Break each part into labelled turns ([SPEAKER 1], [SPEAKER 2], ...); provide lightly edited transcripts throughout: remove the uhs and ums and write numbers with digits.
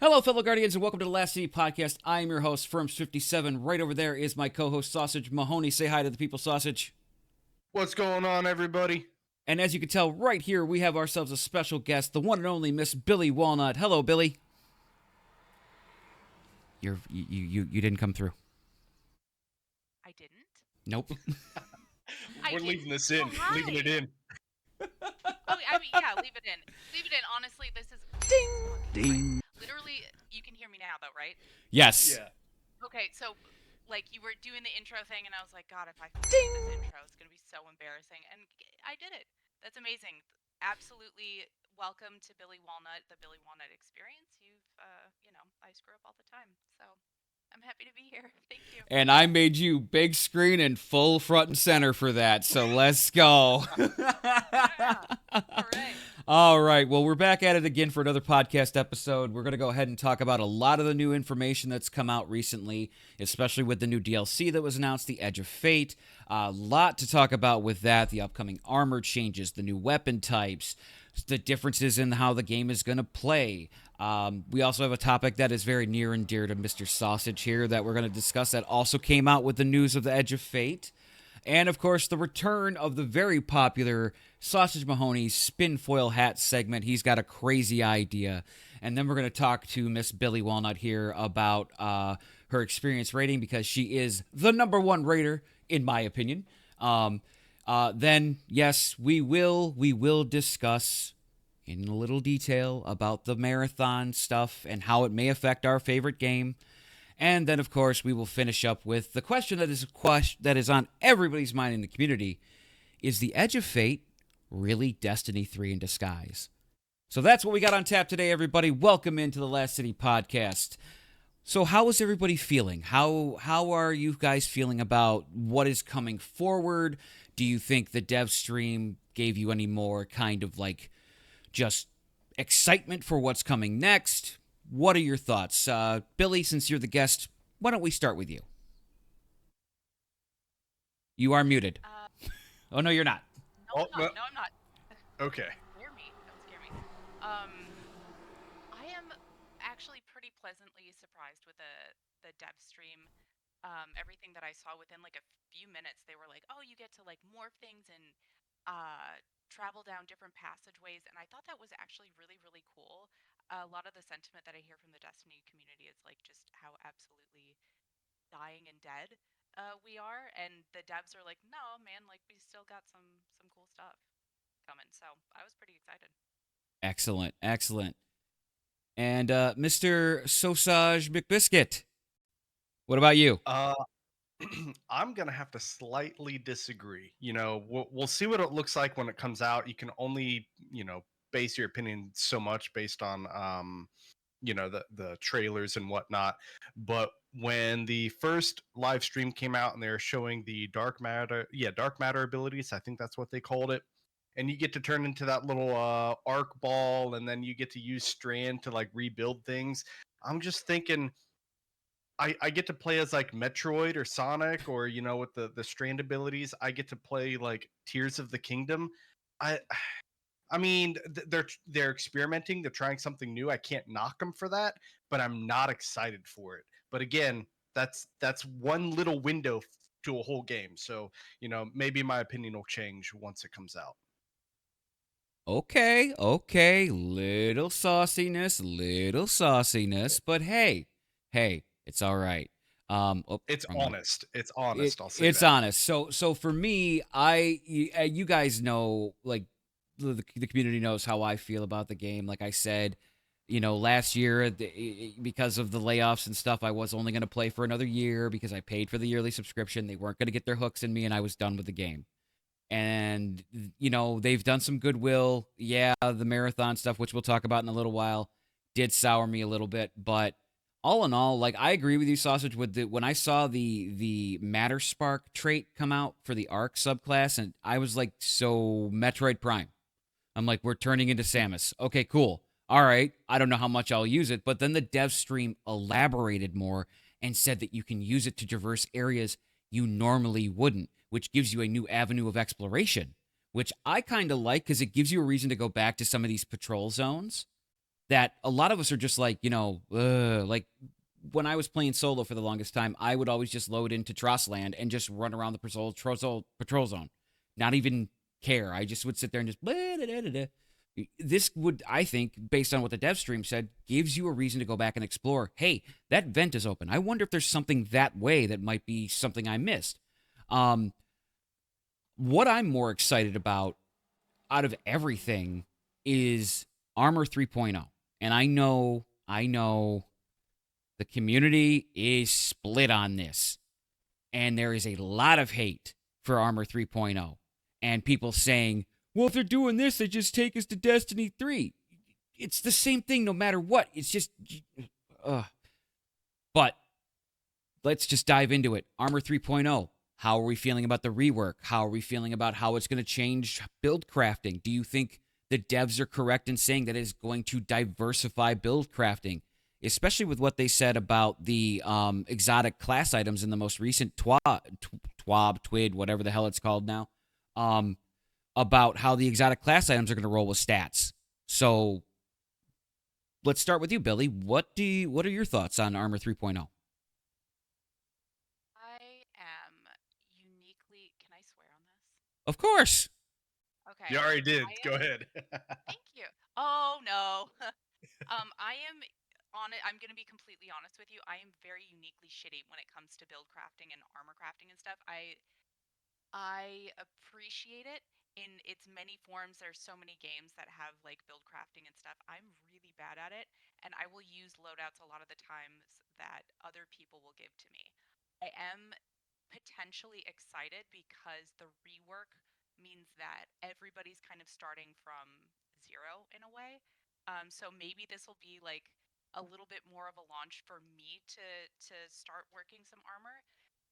[SPEAKER 1] Hello, fellow Guardians, and welcome to the Last City Podcast. I am your host, Firms57. Right over there is my co-host, Sausage Mahoney. Say hi to the people, Sausage.
[SPEAKER 2] What's going on, everybody?
[SPEAKER 1] And as you can tell, right here, we have ourselves a special guest, the one and only Miss BillyWalnut. Hello, Billy. You didn't come through.
[SPEAKER 3] I didn't.
[SPEAKER 1] Nope.
[SPEAKER 2] We're leaving this in.
[SPEAKER 3] Hi.
[SPEAKER 2] Leaving it in.
[SPEAKER 3] Oh, I mean, yeah, leave it in. Leave it in. Honestly, this is
[SPEAKER 1] Ding.
[SPEAKER 3] literally. You can hear me now, though, right?
[SPEAKER 1] Yes.
[SPEAKER 2] Yeah.
[SPEAKER 3] Okay, so like you were doing the intro thing, and I was like, God, if I fuck this intro, it's gonna be so embarrassing. And I did it. That's amazing. Absolutely. Welcome to Billy Walnut, the Billy Walnut experience. I screw up all the time, so I'm happy to be here. Thank you.
[SPEAKER 1] And I made you big screen and full front and center for that, so let's go.
[SPEAKER 3] Hooray.
[SPEAKER 1] All right, well, we're back at it again for another podcast episode. We're going to go ahead and talk about a lot of the new information that's come out recently, especially with the new DLC that was announced, The Edge of Fate. A lot to talk about with that, the upcoming armor changes, the new weapon types, the differences in how the game is going to play. We also have a topic that is very near and dear to Mr. Sausage here that we're going to discuss that also came out with the news of The Edge of Fate. And, of course, the return of the very popular Sausage Mahoney's Spinfoil hat segment. He's got a crazy idea. And then we're going to talk to Miss BillyWalnut here about her experience rating because she is the number one rater, in my opinion. Then, yes, we will discuss in a little detail about the marathon stuff and how it may affect our favorite game. And then, of course, we will finish up with the question that is on everybody's mind in the community. Is The Edge of Fate really Destiny 3 in disguise? So that's what we got on tap today, everybody. Welcome into the Last City Podcast. So how is everybody feeling? How are you guys feeling about what is coming forward? Do you think the dev stream gave you any more kind of like just excitement for what's coming next? What are your thoughts? Billy, since you're the guest, why don't we start with you? You are muted. Oh, no, you're not.
[SPEAKER 3] No, I'm not.
[SPEAKER 2] Okay.
[SPEAKER 3] Don't scare me. I am actually pretty pleasantly surprised with the dev stream. Everything that I saw within like a few minutes, they were like, "Oh, you get to like morph things and travel down different passageways," and I thought that was actually really, really cool. A lot of the sentiment that I hear from the Destiny community is like just how absolutely dying and dead we are, and the devs are like, "No, man, like we still got some cool stuff coming." So I was pretty excited.
[SPEAKER 1] Excellent. And Mr. Sausage McBiscuit, what about you?
[SPEAKER 2] I'm gonna have to slightly disagree. We'll see what it looks like when it comes out. You can only, base your opinion so much based on, the trailers and whatnot. But when the first live stream came out and they were showing the dark matter abilities, I think that's what they called it. And you get to turn into that little arc ball, and then you get to use strand to like rebuild things. I'm just thinking I get to play as like Metroid or Sonic, or with the strand abilities, I get to play like Tears of the Kingdom. I I mean, they're experimenting, they're trying something new. I can't knock them for that, but I'm not excited for it. But again, that's one little window to a whole game. So, maybe my opinion will change once it comes out.
[SPEAKER 1] Okay, little sauciness, but hey, it's all right.
[SPEAKER 2] It's
[SPEAKER 1] wrong one.
[SPEAKER 2] honest. It's honest. I'll say
[SPEAKER 1] It's
[SPEAKER 2] that.
[SPEAKER 1] honest. So for me, you guys know, like the community knows how I feel about the game. Like I said, last year because of the layoffs and stuff, I was only going to play for another year because I paid for the yearly subscription. They weren't going to get their hooks in me, and I was done with the game. And they've done some goodwill. Yeah, the marathon stuff, which we'll talk about in a little while, did sour me a little bit, but all in all, like I agree with you, Sausage. When I saw the Matter Spark trait come out for the Arc subclass, and I was like, so Metroid Prime. I'm like, we're turning into Samus. Okay, cool. All right. I don't know how much I'll use it, but then the dev stream elaborated more and said that you can use it to traverse areas you normally wouldn't, which gives you a new avenue of exploration, which I kind of like because it gives you a reason to go back to some of these patrol zones that a lot of us are just like, like when I was playing solo for the longest time, I would always just load into Trossland and just run around the patrol zone, not even care. I just would sit there and just blah, da, da, da, da. This would, I think, based on what the dev stream said, gives you a reason to go back and explore. Hey, that vent is open. I wonder if there's something that way that might be something I missed. What I'm more excited about out of everything is Armor 3.0. And I know the community is split on this. And there is a lot of hate for Armor 3.0. And people saying, well, if they're doing this, they just take us to Destiny 3. It's the same thing no matter what. It's just... But let's just dive into it. Armor 3.0. How are we feeling about the rework? How are we feeling about how it's going to change build crafting? Do you think the devs are correct in saying that it is going to diversify build crafting? Especially with what they said about the exotic class items in the most recent TWAB, whatever the hell it's called now, about how the exotic class items are going to roll with stats. So let's start with you, Billy. What are your thoughts on Armor 3.0?
[SPEAKER 3] I am uniquely. Can I swear on this?
[SPEAKER 1] Of course.
[SPEAKER 3] Okay.
[SPEAKER 2] You already did. Go
[SPEAKER 3] am,
[SPEAKER 2] ahead.
[SPEAKER 3] Thank you. Oh no. I am on it. I'm gonna be completely honest with you. I am very uniquely shitty when it comes to build crafting and armor crafting and stuff. I appreciate it in its many forms. There's so many games that have like build crafting and stuff. I'm really bad at it, and I will use loadouts a lot of the times that other people will give to me. I am potentially excited because the rework means that everybody's kind of starting from zero in a way. So maybe this will be like a little bit more of a launch for me to start working some armor.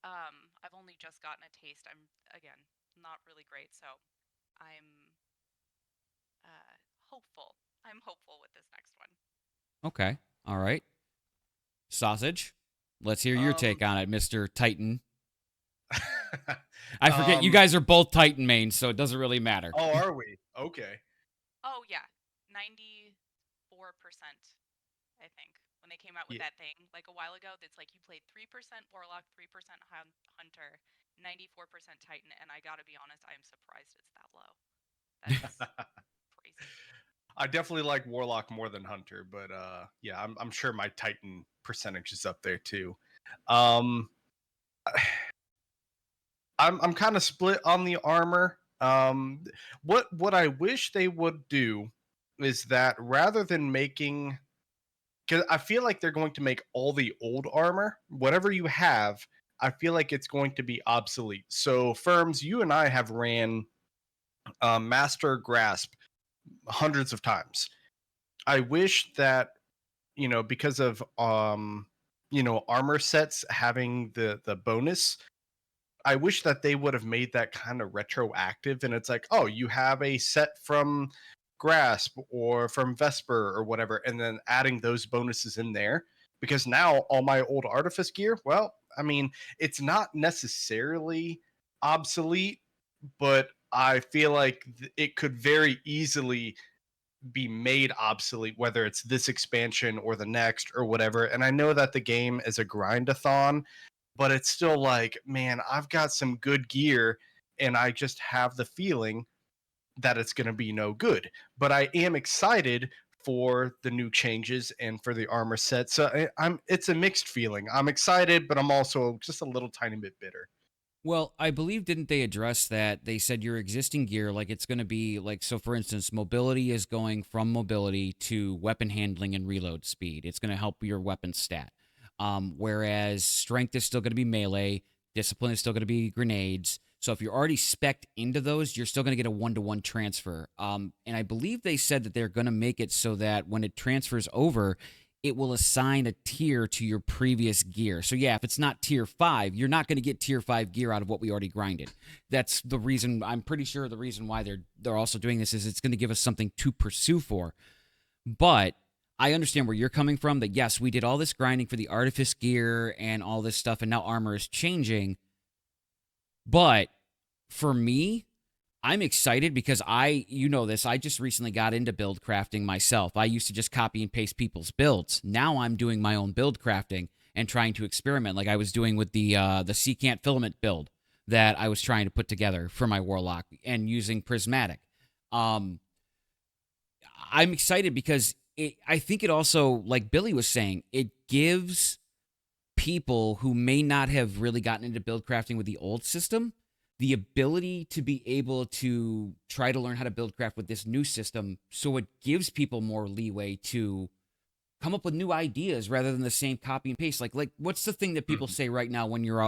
[SPEAKER 3] I've only just gotten a taste. I'm again not really great, so I'm hopeful. I'm hopeful with this next one.
[SPEAKER 1] Okay. All right. Sausage. Let's hear your
[SPEAKER 2] Um,
[SPEAKER 1] take on it, Mr. Titan. I forget you guys are both Titan mains, so it doesn't really matter.
[SPEAKER 2] Oh, are we? Okay.
[SPEAKER 3] Oh yeah, 94%. I think when they came out with
[SPEAKER 2] Yeah.
[SPEAKER 3] that thing like a while ago, that's like you played 3% Warlock, 3% Hunter, 94% Titan, and I gotta be honest, I am surprised it's that low. That is crazy.
[SPEAKER 2] I definitely like Warlock more than Hunter, but yeah, I'm sure my Titan percentage is up there too. Um, I'm kind of split on the armor. What I wish they would do is that rather than making, because I feel like they're going to make all the old armor, whatever you have, I feel like it's going to be obsolete. So firms, you and I have ran Master Grasp hundreds of times. I wish that, because of armor sets having the bonus, I wish that they would have made that kind of retroactive, and it's like, oh, you have a set from Grasp or from Vesper or whatever, and then adding those bonuses in there. Because now all my old Artifice gear, well, I mean, it's not necessarily obsolete, but I feel like it could very easily be made obsolete, whether it's this expansion or the next or whatever. And I know that the game is a grindathon, but it's still like, man, I've got some good gear and I just have the feeling that it's going to be no good. But I am excited for the new changes and for the armor set. So it's a mixed feeling. I'm excited, but I'm also just a little tiny bit bitter.
[SPEAKER 1] Well, I believe, didn't they address that? They said your existing gear, like it's going to be like, so for instance, mobility is going from mobility to weapon handling and reload speed. It's going to help your weapon stat. Whereas strength is still going to be melee, discipline is still going to be grenades. So if you're already spec'd into those, you're still going to get a 1-to-1 transfer. And I believe they said that they're going to make it so that when it transfers over, it will assign a tier to your previous gear. So yeah, if it's not tier 5, you're not going to get tier 5 gear out of what we already grinded. That's the reason, I'm pretty sure the reason why they're also doing this is it's going to give us something to pursue for. But I understand where you're coming from, that yes, we did all this grinding for the Artifice gear and all this stuff, and now armor is changing. But for me, I'm excited because you know this, I just recently got into build crafting myself. I used to just copy and paste people's builds. Now I'm doing my own build crafting and trying to experiment, like I was doing with the secant filament build that I was trying to put together for my warlock and using prismatic. Um, I'm excited because I think it also, like Billy was saying, it gives people who may not have really gotten into build crafting with the old system the ability to be able to try to learn how to build craft with this new system, so it gives people more leeway to come up with new ideas rather than the same copy and paste. Like what's the thing that people
[SPEAKER 2] Mhm.
[SPEAKER 1] say right now when you're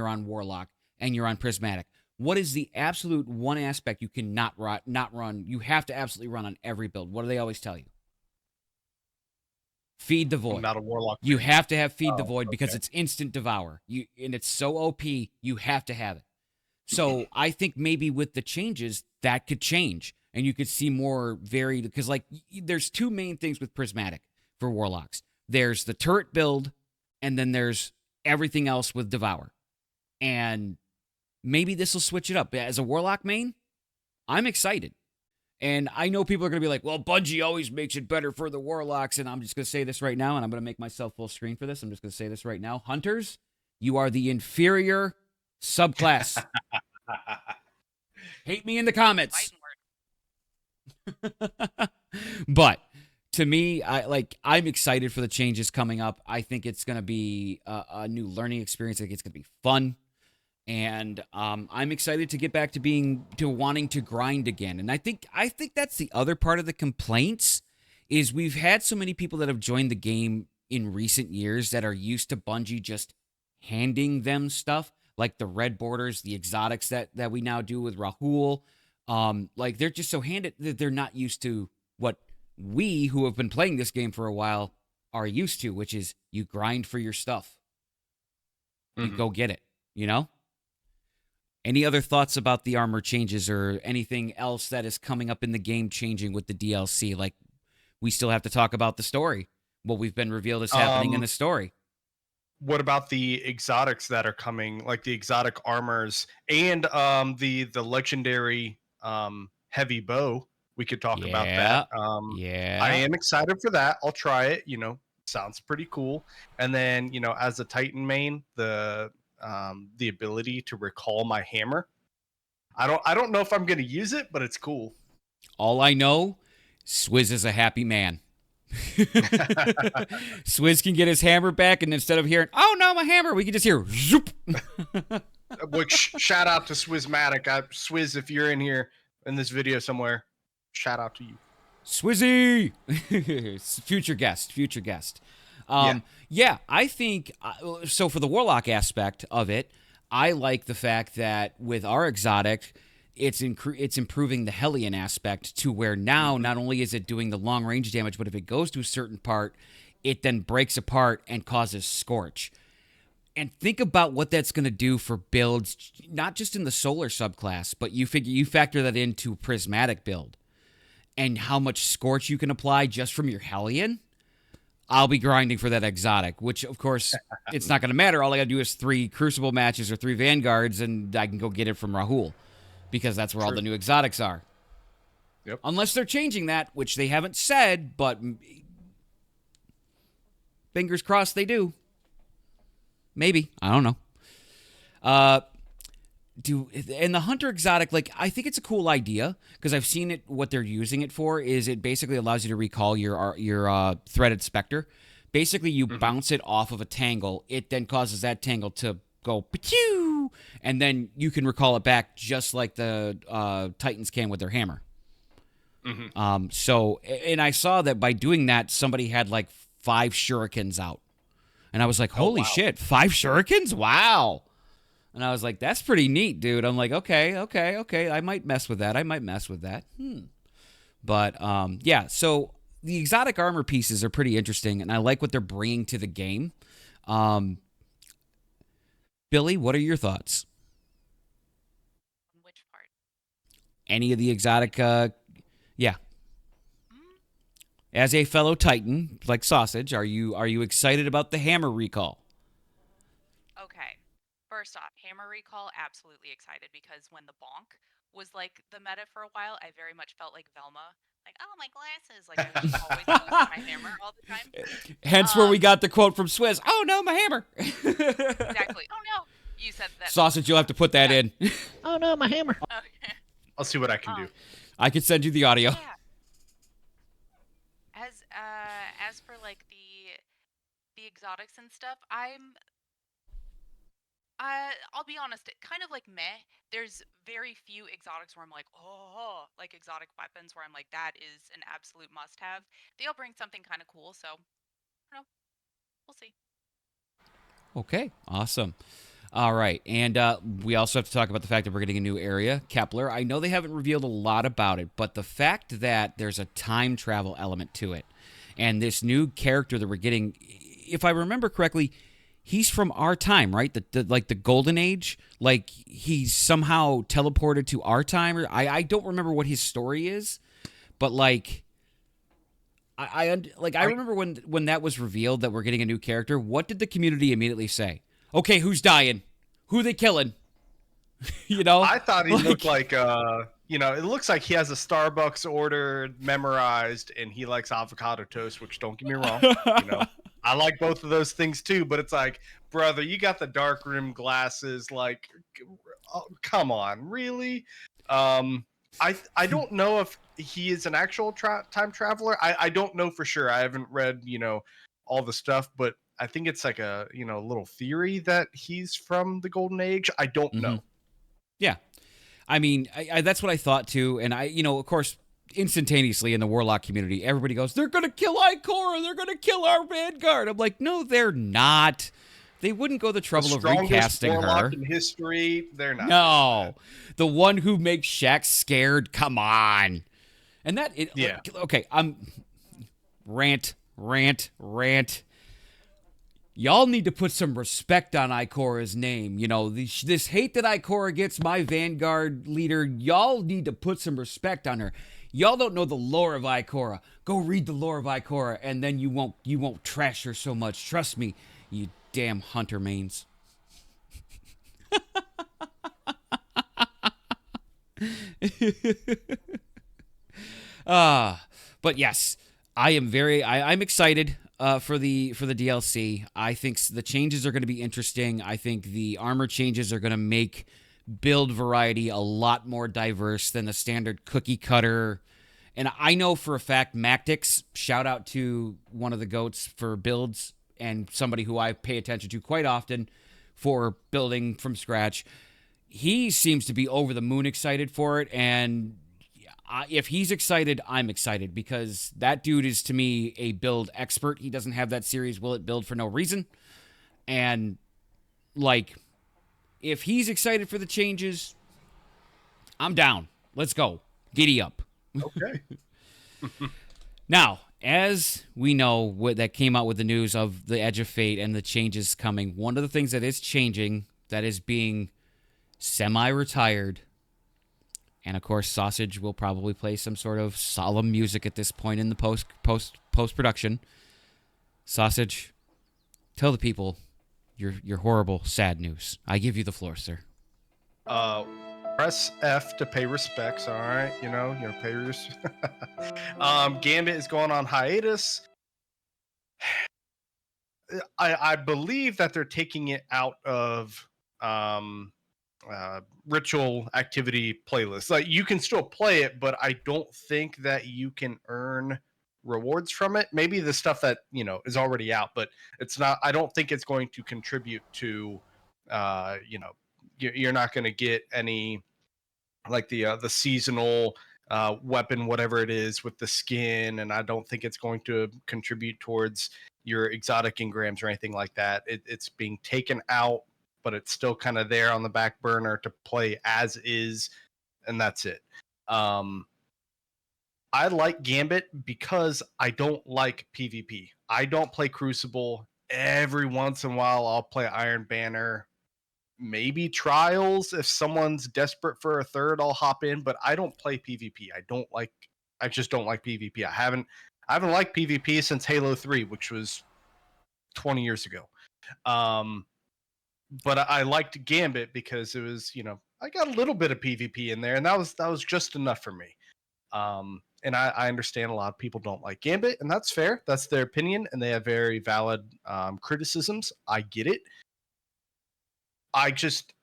[SPEAKER 1] on warlock and you're on prismatic? What is the absolute one aspect you cannot not run? You have to absolutely run on every build. What do they always tell you? Feed the
[SPEAKER 2] I'm
[SPEAKER 1] void.
[SPEAKER 2] not a warlock
[SPEAKER 1] You
[SPEAKER 2] fan.
[SPEAKER 1] have to have feed the
[SPEAKER 2] Oh,
[SPEAKER 1] void because
[SPEAKER 2] okay.
[SPEAKER 1] it's instant devour. And it's so OP, you have to have it. So I think maybe with the changes that could change, and you could see more varied, because like there's two main things with prismatic for warlocks. There's the turret build, and then there's everything else with devour. And maybe this will switch it up. As a warlock main, I'm excited. And I know people are going to be like, well, Bungie always makes it better for the warlocks. And I'm just going to say this right now, and I'm going to make myself full screen for this. I'm just going to say this right now. Hunters, you are the inferior subclass. Hate me in the comments.
[SPEAKER 3] Fighting word.
[SPEAKER 1] But to me, I'm excited for the changes coming up. I think it's going to be a new learning experience. I think it's going to be fun. And I'm excited to get back to wanting to grind again. And I think that's the other part of the complaints is we've had so many people that have joined the game in recent years that are used to Bungie just handing them stuff, like the red borders, the exotics that we now do with Rahul. Like they're just so handed that they're not used to what we who have been playing this game for a while are used to, which is you grind for your stuff. You
[SPEAKER 2] Mhm.
[SPEAKER 1] go get it, you know? Any other thoughts about the armor changes or anything else that is coming up in the game changing with the DLC? Like, we still have to talk about the story. What we've been revealed is happening in
[SPEAKER 2] Um,
[SPEAKER 1] the story.
[SPEAKER 2] what about the exotics that are coming, like the exotic armors and the legendary heavy bow? We could talk about that.
[SPEAKER 1] Yeah.
[SPEAKER 2] I
[SPEAKER 1] Yeah.
[SPEAKER 2] am excited for that. I'll try it. Sounds pretty cool. And then as a Titan main, the ability to recall my hammer. I don't know if I'm gonna use it, but it's cool.
[SPEAKER 1] All I know, Swizz is a happy man. Swizz can get his hammer back, and instead of hearing, oh no, my hammer, we can just hear, zoop.
[SPEAKER 2] Which shout out to Swizmatic. Swizz, if you're in here in this video somewhere, shout out to you.
[SPEAKER 1] Swizzy! Future guest, future guest.
[SPEAKER 2] Yeah.
[SPEAKER 1] Yeah, I think so. For the warlock aspect of it, I like the fact that with our exotic, it's improving the Hellion aspect to where now
[SPEAKER 2] Mhm.
[SPEAKER 1] not only is it doing the long range damage, but if it goes to a certain part, it then breaks apart and causes scorch. And think about what that's going to do for builds, not just in the solar subclass, but you factor that into prismatic build and how much scorch you can apply just from your Hellion. I'll be grinding for that exotic, which of course it's not going to matter. All I got to do is 3 Crucible matches or 3 Vanguards, and I can go get it from Rahul because that's where all
[SPEAKER 2] True.
[SPEAKER 1] the new exotics are.
[SPEAKER 2] Yep.
[SPEAKER 1] Unless they're changing that, which they haven't said, but fingers crossed they do. Maybe, I don't know. Uh, and the hunter exotic, like I think it's a cool idea because I've seen it. What they're using it for is it basically allows you to recall your threaded specter. Basically, you
[SPEAKER 2] Mhm.
[SPEAKER 1] bounce it off of a tangle. It then causes that tangle to go pew, and then you can recall it back just like the Titans can with their hammer.
[SPEAKER 2] Mhm.
[SPEAKER 1] So, and I saw that by doing that, somebody had like 5 shurikens out, and I was like,
[SPEAKER 2] Oh
[SPEAKER 1] holy
[SPEAKER 2] wow.
[SPEAKER 1] shit, 5 shurikens! Wow. And I was like, that's pretty neat, dude. I'm like, okay. I might mess with that. But yeah, so the exotic armor pieces are pretty interesting, and I like what they're bringing to the game. Um, Billy, what are your thoughts?
[SPEAKER 3] On which part?
[SPEAKER 1] Any of the exotic, yeah.
[SPEAKER 3] Mm,
[SPEAKER 1] As a fellow Titan, like sausage, are you excited about the hammer recall?
[SPEAKER 3] okay. First off, hammer recall, absolutely excited because when the bonk was like the meta for a while. I very much felt like Velma. Like, oh, my glasses. Like, I was just always losing my hammer all the time.
[SPEAKER 1] Hence where we got the quote from Swizz. Oh no, my hammer.
[SPEAKER 3] Exactly. Oh, no. You said that.
[SPEAKER 1] Sausage, you'll have to put that in.
[SPEAKER 4] Oh no, my hammer.
[SPEAKER 3] Okay.
[SPEAKER 2] I'll see what I can do.
[SPEAKER 1] I could send you the audio.
[SPEAKER 3] Yeah. As for like the exotics and stuff, I'll be honest, kind of like meh. There's very few exotics where I'm like, oh, like exotic weapons where I'm like, that is an absolute must-have. They all bring something kind of cool, so I don't know. We'll see.
[SPEAKER 1] Okay, awesome. All right, and we also have to talk about the fact that we're getting a new area, Kepler. I know they haven't revealed a lot about it, but the fact that there's a time travel element to it, and this new character that we're getting, if I remember correctly, he's from our time, right? The golden age. Like he's somehow teleported to our time. Or I don't remember what his story is, but like I remember when that was revealed that we're getting a new character. What did the community immediately say? Okay, who's dying? Who they killing? You know,
[SPEAKER 2] I thought he looked like it looks like he has a Starbucks order memorized, and he likes avocado toast. Which, don't get me wrong, I like both of those things too. But it's like, brother, you got the dark rim glasses. Like, oh, come on, really? I don't know if he is an actual time traveler. I don't know for sure. I haven't read all the stuff, but I think it's like a little theory that he's from the golden age. I don't know.
[SPEAKER 1] Yeah, I mean, I that's what I thought too. And of course, instantaneously in the Warlock community, everybody goes, "They're gonna kill Ikora. They're gonna kill our Vanguard." I'm like, no, they're not. They wouldn't go the trouble of recasting her.
[SPEAKER 2] In history, they're not.
[SPEAKER 1] No, the one who makes Shaq scared. Come on, and
[SPEAKER 2] yeah.
[SPEAKER 1] Okay, I'm rant. Y'all need to put some respect on Ikora's name. This hate that Ikora gets, my Vanguard leader, y'all need to put some respect on her. Y'all don't know the lore of Ikora. Go read the lore of Ikora, and then you won't trash her so much. Trust me, you damn hunter mains. But yes, I'm excited for the DLC. I think the changes are going to be interesting. I think the armor changes are going to make build variety a lot more diverse than the standard cookie cutter. And I know for a fact, Mactix, shout out to one of the GOATs for builds and somebody who I pay attention to quite often for building from scratch. He seems to be over the moon excited for it, and if he's excited, I'm excited, because that dude is, to me, a build expert. He doesn't have that series, Will It Build, for no reason. And, like, if he's excited for the changes, I'm down. Let's go. Giddy up.
[SPEAKER 2] Okay.
[SPEAKER 1] Now, as we know, that came out with the news of the Edge of Fate and the changes coming, one of the things that is changing, that is being semi-retired, and of course, Sausage will probably play some sort of solemn music at this point in the post-production. Sausage, tell the people your horrible, sad news. I give you the floor, sir.
[SPEAKER 2] Press F to pay respects. All right, pay your. Gambit is going on hiatus. I believe that they're taking it out of ritual activity playlists. Like, you can still play it, but I don't think that you can earn rewards from it. Maybe the stuff that is already out, but it's not. I don't think it's going to contribute to you're not going to get any like the seasonal weapon, whatever it is, with the skin, and I don't think it's going to contribute towards your exotic engrams or anything like that. It's being taken out, but it's still kind of there on the back burner to play as is, and that's it. I like Gambit because I don't like PvP. I don't play Crucible. Every once in a while, I'll play Iron Banner. Maybe Trials. If someone's desperate for a third, I'll hop in, but I don't play PvP. I just don't like PvP. I haven't liked PvP since Halo 3, which was 20 years ago. But I liked Gambit because it was, I got a little bit of PvP in there, and that was just enough for me. And I understand a lot of people don't like Gambit, and that's fair. That's their opinion, and they have very valid criticisms. I get it. I just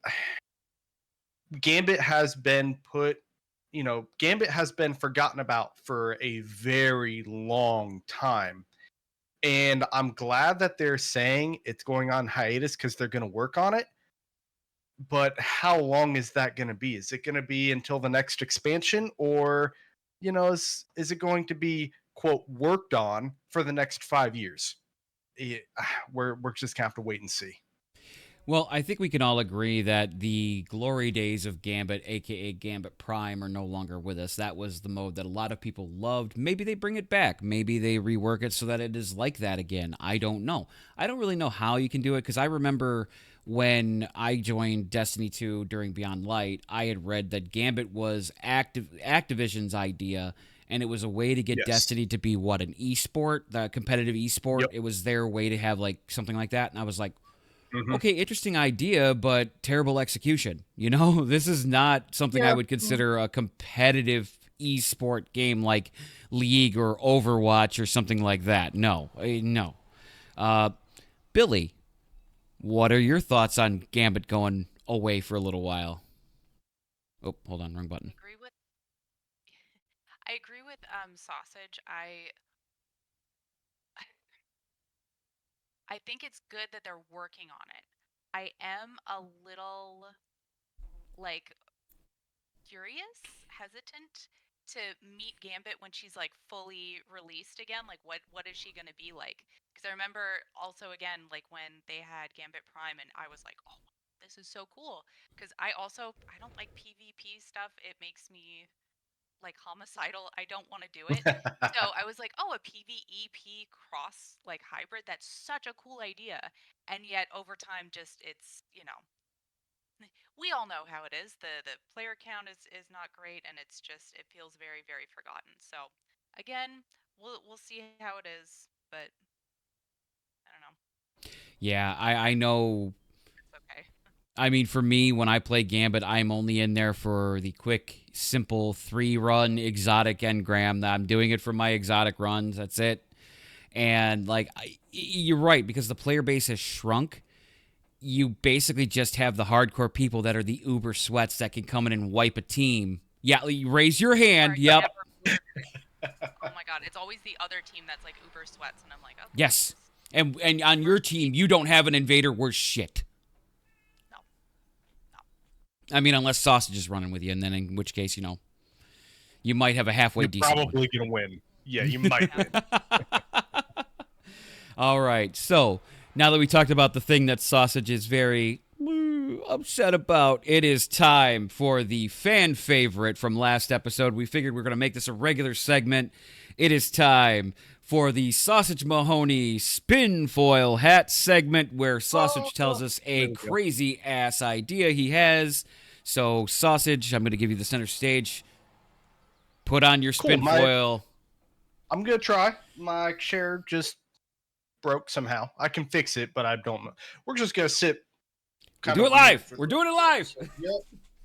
[SPEAKER 2] Gambit has been Gambit has been forgotten about for a very long time. And I'm glad that they're saying it's going on hiatus because they're going to work on it. But how long is that going to be? Is it going to be until the next expansion, or is it going to be quote worked on for the next 5 years? We're just gonna have to wait and see.
[SPEAKER 1] Well, I think we can all agree that the glory days of Gambit, aka Gambit Prime, are no longer with us. That was the mode that a lot of people loved. Maybe they bring it back. Maybe they rework it so that it is like that again. I don't know. I don't really know how you can do it, because I remember when I joined Destiny 2 during Beyond Light, I had read that Gambit was Activision's idea, and it was a way to get
[SPEAKER 2] Yes.
[SPEAKER 1] Destiny to be what, an esport, the competitive esport.
[SPEAKER 2] Yep.
[SPEAKER 1] It was their way to have like something like that, and I was like,
[SPEAKER 2] Mhm.
[SPEAKER 1] okay, interesting idea, but terrible execution. You know, this is not something I
[SPEAKER 2] Yeah.
[SPEAKER 1] would consider a competitive esport game like League or Overwatch or something like that. No, no. Billy, what are your thoughts on Gambit going away for a little while? Oh, hold on, wrong button.
[SPEAKER 3] I agree with Sausage. I think it's good that they're working on it. I am a little like curious, hesitant to meet Gambit when she's like fully released again. Like what is she going to be like? Because I remember also again like when they had Gambit Prime and I was like, "Oh, this is so cool." Because I don't like PvP stuff. It makes me like homicidal. I don't want to do it. So I was like, "Oh, a PvEP cross like hybrid. That's such a cool idea." And yet over time just we all know how it is. The player count is not great, and it feels very very forgotten. So again, we'll see how it is, but I don't know.
[SPEAKER 1] Yeah, I know.
[SPEAKER 3] It's okay.
[SPEAKER 1] I mean, for me, when I play Gambit, I'm only in there for the quick, simple 3-run exotic engram. I'm doing it for my exotic runs. That's it. And like, you're right, because the player base has shrunk. You basically just have the hardcore people that are the uber sweats that can come in and wipe a team. Yeah, you raise your hand.
[SPEAKER 3] Sorry,
[SPEAKER 1] Yep.
[SPEAKER 3] oh my god, it's always the other team that's like uber sweats, and I'm like, okay,
[SPEAKER 1] Yes.
[SPEAKER 3] just
[SPEAKER 1] And on your team, you don't have an invader worth shit.
[SPEAKER 3] no, no.
[SPEAKER 1] I mean, unless Sausage is running with you, and then in which case, you might have a halfway
[SPEAKER 2] You're
[SPEAKER 1] decent one.
[SPEAKER 2] probably gonna win. Yeah, you might win.
[SPEAKER 1] All right. So now that we talked about the thing that Sausage is very upset about, it is time for the fan favorite from last episode. We figured we're going to make this a regular segment. It is time for the Sausage Mahoney Spinfoil Hat segment, where Sausage tells us a crazy ass idea he has. So, Sausage, I'm going to give you the center stage. Put on your
[SPEAKER 2] Cool,
[SPEAKER 1] spinfoil.
[SPEAKER 2] I'm gonna try. My chair just broke somehow. I can fix it, but I don't know. We're just gonna sit.
[SPEAKER 1] We'll do it live. We're doing it live.
[SPEAKER 2] Yep.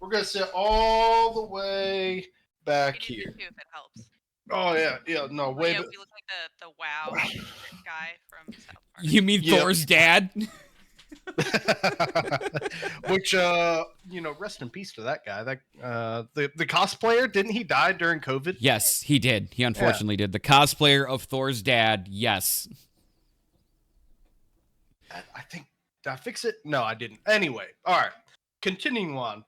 [SPEAKER 2] We're gonna sit all the way back
[SPEAKER 3] Can you
[SPEAKER 2] here.
[SPEAKER 3] too if it helps?
[SPEAKER 2] Oh yeah, no,
[SPEAKER 3] Oh,
[SPEAKER 2] wait.
[SPEAKER 3] yeah, we look like the WoW guy from South Park.
[SPEAKER 1] You mean
[SPEAKER 2] Yep.
[SPEAKER 1] Thor's dad?
[SPEAKER 2] Which rest in peace to that guy. That the cosplayer, didn't he die during COVID?
[SPEAKER 1] Yes, he did. He unfortunately did. The cosplayer of Thor's dad, yes.
[SPEAKER 2] I think, did I fix it? No, I didn't. Anyway, all right. Continuing on.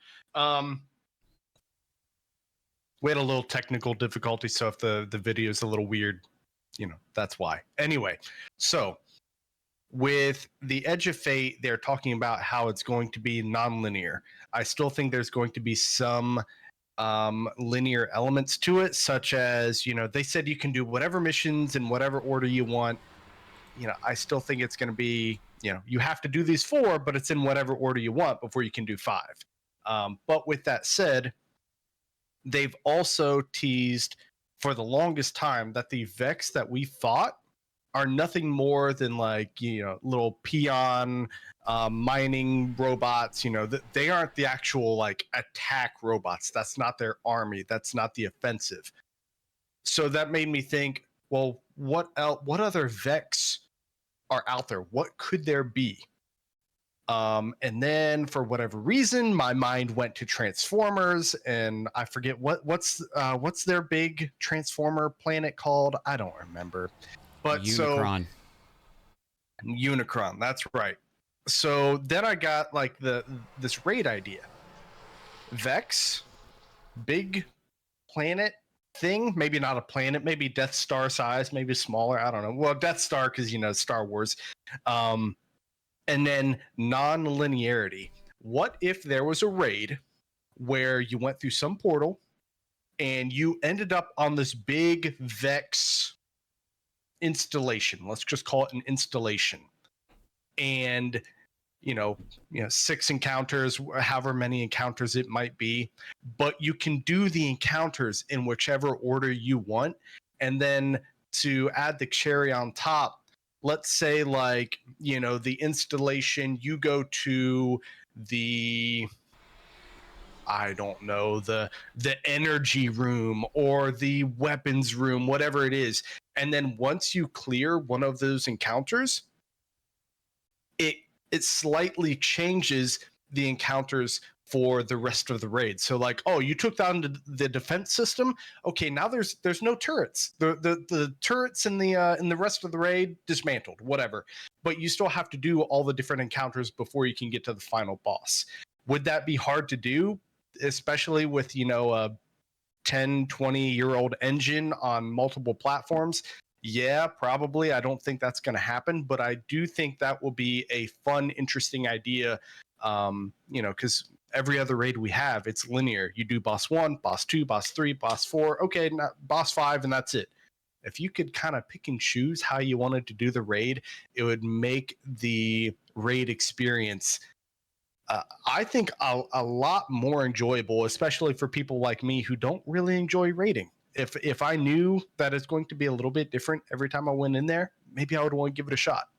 [SPEAKER 2] We had a little technical difficulty, so if the video is a little weird, that's why. Anyway, so with the Edge of Fate, they're talking about how it's going to be non-linear. I still think there's going to be some linear elements to it, such as, they said you can do whatever missions in whatever order you want. I still think it's going to be, you have to do these 4, but it's in whatever order you want before you can do 5. But with that said, they've also teased for the longest time that the Vex that we fought are nothing more than like, little peon mining robots. They aren't the actual like attack robots. That's not their army. That's not the offensive. So that made me think, well, what else, what other Vex are out there? What could there be? And then for whatever reason, my mind went to Transformers, and I forget what's their big Transformer planet called. I don't remember. But
[SPEAKER 1] Unicron.
[SPEAKER 2] Unicron, that's right. So then I got like this raid idea. Vex, big planet thing, maybe not a planet, maybe Death Star size, maybe smaller. I don't know. Well, Death Star because Star Wars. And then non-linearity. What if there was a raid where you went through some portal and you ended up on this big Vex installation? Let's just call it an installation. And 6 encounters, however many encounters it might be, but you can do the encounters in whichever order you want. And then to add the cherry on top, let's say like, the installation, you go to the, I don't know, the energy room or the weapons room, whatever it is. And then once you clear one of those encounters, it slightly changes the encounters for the rest of the raid. So like, oh, you took down the defense system. Okay, now there's no turrets. The turrets in the rest of the raid dismantled, whatever. But you still have to do all the different encounters before you can get to the final boss. Would that be hard to do, especially with a 10, 20-year-old engine on multiple platforms? Yeah, probably. I don't think that's going to happen, but I do think that will be a fun, interesting idea. Because every other raid we have, it's linear. You do boss 1, boss 2, boss 3, boss 4. Okay, not boss 5, and that's it. If you could kind of pick and choose how you wanted to do the raid, it would make the raid experience, I think, a lot more enjoyable, especially for people like me who don't really enjoy raiding. If I knew that it's going to be a little bit different every time I went in there, maybe I would want to give it a shot.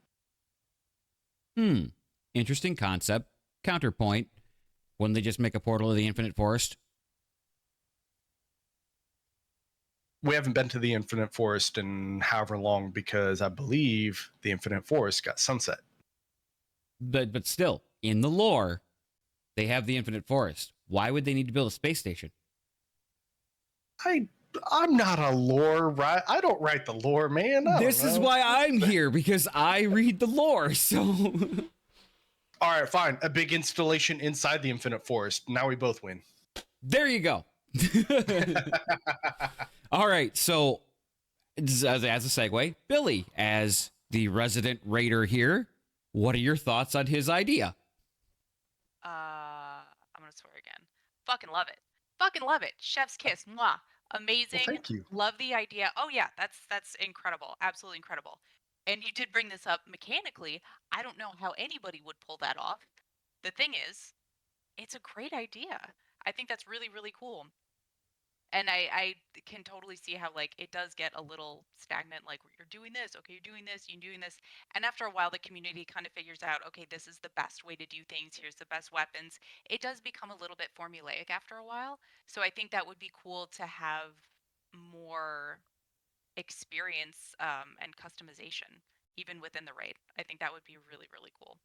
[SPEAKER 1] Interesting concept. Counterpoint. Wouldn't they just make a portal to the Infinite Forest?
[SPEAKER 2] We haven't been to the Infinite Forest in however long because I believe the Infinite Forest got sunset.
[SPEAKER 1] But still, in the lore, they have the Infinite Forest. Why would they need to build a space station?
[SPEAKER 2] I'm not a lore, right? I don't write the lore, man.
[SPEAKER 1] This is why I'm here, because I read the lore, so...
[SPEAKER 2] All right, fine. A big installation inside the Infinite Forest. Now we both win.
[SPEAKER 1] There you go. All right, so as a segue, Billy, as the resident raider here, what are your thoughts on his idea?
[SPEAKER 3] I'm gonna swear again. Fucking love it. Fucking love it. Chef's kiss. Mwah. Amazing.
[SPEAKER 2] Well, thank you.
[SPEAKER 3] Love the idea. Oh yeah, that's incredible. Absolutely incredible. And you did bring this up mechanically. I don't know how anybody would pull that off. The thing is, it's a great idea. I think that's really, really cool. And I can totally see how like it does get a little stagnant, like you're doing this, okay, you're doing this, you're doing this. And after a while the community kind of figures out, okay, this is the best way to do things, here's the best weapons. It does become a little bit formulaic after a while. So I think that would be cool to have more experience and customization even within the raid. I think that would be really, really cool.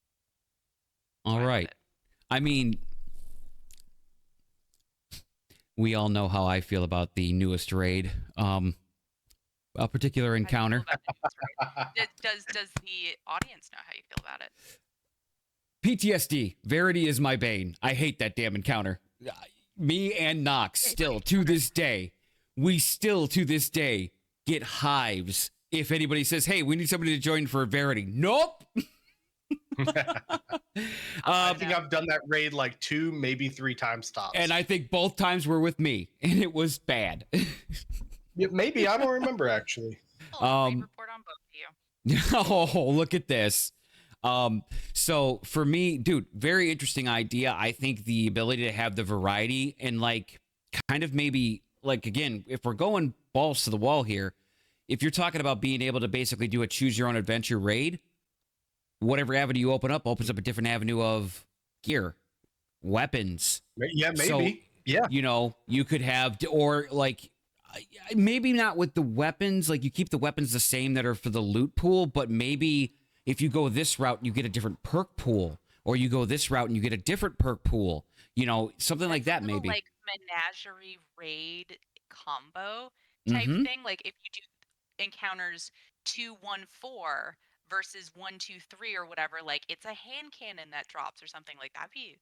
[SPEAKER 1] All right. I mean, we all know how I feel about the newest raid. A particular encounter.
[SPEAKER 3] Does the audience know how you feel about it?
[SPEAKER 1] PTSD. Verity is my bane. I hate that damn encounter. Me and Nox still to this day. We still to this day get hives if anybody says, hey, we need somebody to join for Verity. Nope.
[SPEAKER 2] I think I've done that raid like 2, maybe 3 times tops.
[SPEAKER 1] And I think both times were with me, and it was bad.
[SPEAKER 2] Yeah, maybe. I don't remember, actually.
[SPEAKER 3] Report on both of you.
[SPEAKER 1] Oh, look at this. So for me, dude, very interesting idea. I think the ability to have the variety and like kind of maybe like, again, if we're going balls to the wall here, if you're talking about being able to basically do a choose your own adventure raid, whatever avenue you open up opens up a different avenue of gear, weapons.
[SPEAKER 2] Yeah, maybe.
[SPEAKER 1] So,
[SPEAKER 2] Yeah.
[SPEAKER 1] you could have, or like, maybe not with the weapons, like you keep the weapons the same that are for the loot pool, but maybe if you go this route, you get a different perk pool, or you go this route and you get a different perk pool, something like that,
[SPEAKER 3] Little,
[SPEAKER 1] maybe.
[SPEAKER 3] like menagerie raid combo type
[SPEAKER 1] Mm-hmm.
[SPEAKER 3] thing. Like if you do encounters 2-1-4 versus 1-2-3 or whatever, like it's a hand cannon that drops or something like that'd be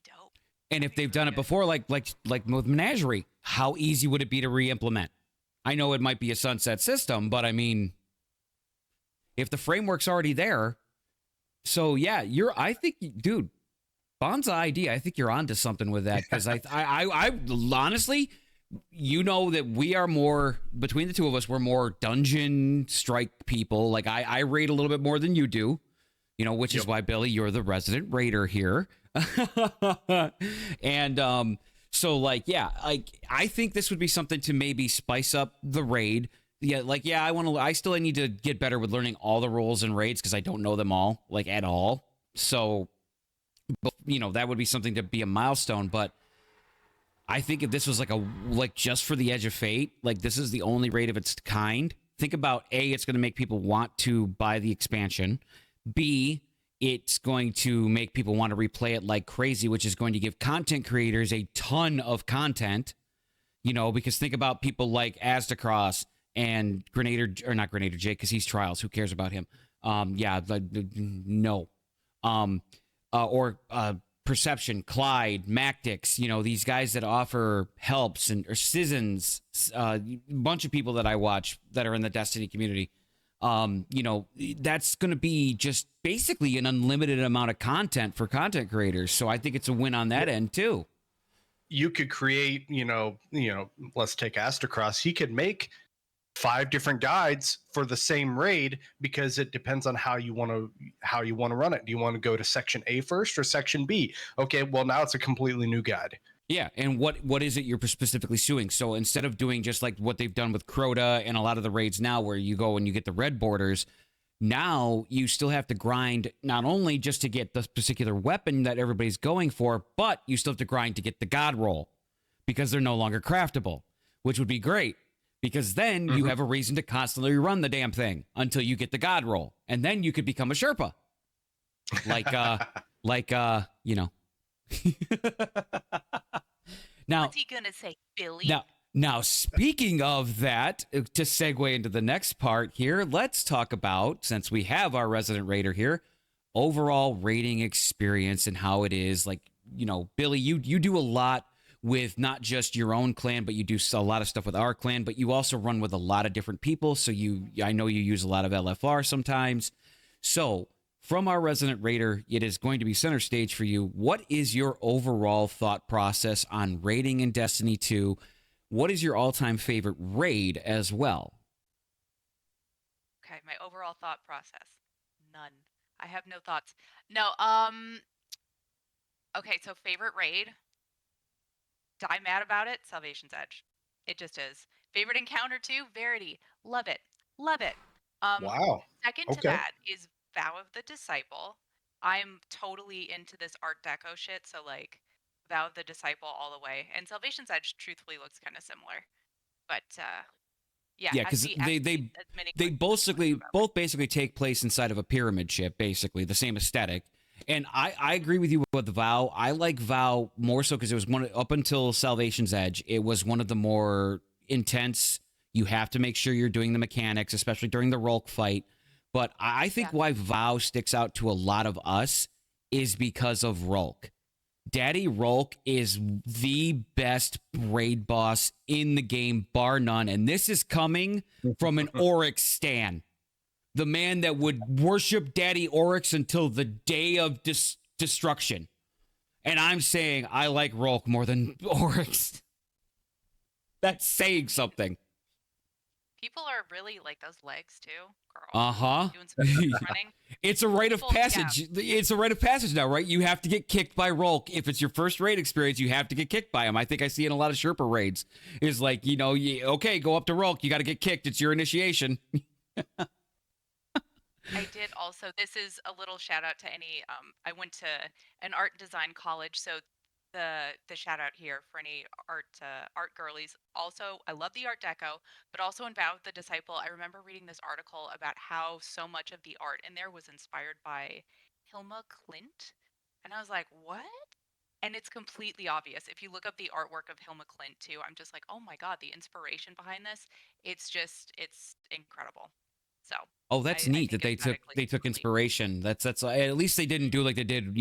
[SPEAKER 3] dope.
[SPEAKER 1] And
[SPEAKER 3] That'd
[SPEAKER 1] if
[SPEAKER 3] be
[SPEAKER 1] they've
[SPEAKER 3] really
[SPEAKER 1] done it
[SPEAKER 3] good.
[SPEAKER 1] before, like with Menagerie, how easy would it be to re-implement? I know it might be a sunset system, but I mean, if the framework's already there, so yeah, I think, dude, Bonza idea, I think you're onto something with that, because I honestly, that we are more, between the two of us, we're more dungeon strike people. Like I raid a little bit more than you do, which is why, Billy, you're the resident raider here. And so like, yeah, like I think this would be something to maybe spice up the raid. Yeah, like, yeah, I still need to get better with learning all the rules and raids, because I don't know them all, like, at all. So, but, that would be something to be a milestone. But I think if this was like just for the Edge of Fate, like this is the only raid of its kind. Think about A, it's going to make people want to buy the expansion. B, it's going to make people want to replay it like crazy, which is going to give content creators a ton of content. Because think about people like Azdacross and not Grenader Jake, because he's Trials. Who cares about him? No. Or Perception, Clyde, Mactix, these guys that offer helps or Citizens, a bunch of people that I watch that are in the Destiny community. That's going to be just basically an unlimited amount of content for content creators. So I think it's a win on that end too.
[SPEAKER 2] You could create, let's take Astrocross. He could make 5 different guides for the same raid, because it depends on how you want to run it. Do you want to go to section A first or section B? Okay, well, now it's a completely new guide.
[SPEAKER 1] Yeah, and what is it you're specifically suing? So instead of doing just like what they've done with Crota and a lot of the raids now, where you go and you get the red borders, now you still have to grind not only just to get the particular weapon that everybody's going for, but you still have to grind to get the god roll, because they're no longer craftable, which would be great, because then you have a reason to constantly run the damn thing until you get the god roll, and then you could become a Sherpa, like Now,
[SPEAKER 3] what's he gonna say, Billy?
[SPEAKER 1] Now, speaking of that, to segue into the next part here, let's talk about, since we have our resident raider here, overall raiding experience and how it is. Like, Billy, you do a lot with not just your own clan, but you do a lot of stuff with our clan, but you also run with a lot of different people. So I know you use a lot of LFR sometimes. So from our resident raider, it is going to be center stage for you. What is your overall thought process on raiding in Destiny 2? What is your all-time favorite raid as well?
[SPEAKER 3] Okay, my overall thought process. None. I have no thoughts. No, okay, so favorite raid. Die mad about it, Salvation's Edge. It just is. Favorite encounter too, Verity. Love it. Love it.
[SPEAKER 2] Wow.
[SPEAKER 3] Second to that is Vow of the Disciple. I'm totally into this Art Deco shit, so like Vow of the Disciple all the way. And Salvation's Edge truthfully looks kind of similar. But yeah,
[SPEAKER 1] because they both basically take place inside of a pyramid ship, basically the same aesthetic. And I agree with you with Vow. I like Vow more so because it was up until Salvation's Edge, it was one of the more intense. You have to make sure you're doing the mechanics, especially during the Rolk fight. But I think why Vow sticks out to a lot of us is because of Rolk. Daddy Rolk is the best raid boss in the game, bar none. And this is coming from an Oryx stan. The man that would worship Daddy Oryx until the day of destruction. And I'm saying I like Rolk more than Oryx. That's saying something.
[SPEAKER 3] People are really like those legs too, girl.
[SPEAKER 1] Uh-huh.
[SPEAKER 3] Doing some speed running.
[SPEAKER 1] It's a rite of
[SPEAKER 3] People, yeah,
[SPEAKER 1] passage. It's a rite of passage now, right? You have to get kicked by Rolk. If it's your first raid experience, you have to get kicked by him. I think I see in a lot of Sherpa raids. Is like, okay, go up to Rolk. You got to get kicked. It's your initiation.
[SPEAKER 3] I did also. This is a little shout out to any. I went to an art and design college, so the shout out here for any art girlies. Also, I love the Art Deco, but also in Vow of the Disciple, I remember reading this article about how so much of the art in there was inspired by Hilma Klint, and I was like, what? And it's completely obvious if you look up the artwork of Hilma Klint too. I'm just like, oh my god, the inspiration behind this. It's incredible. So
[SPEAKER 1] Oh, that's
[SPEAKER 3] I
[SPEAKER 1] neat that
[SPEAKER 3] think aesthetically
[SPEAKER 1] they
[SPEAKER 3] it's
[SPEAKER 1] took
[SPEAKER 3] really
[SPEAKER 1] inspiration. That's at least they didn't do like they did,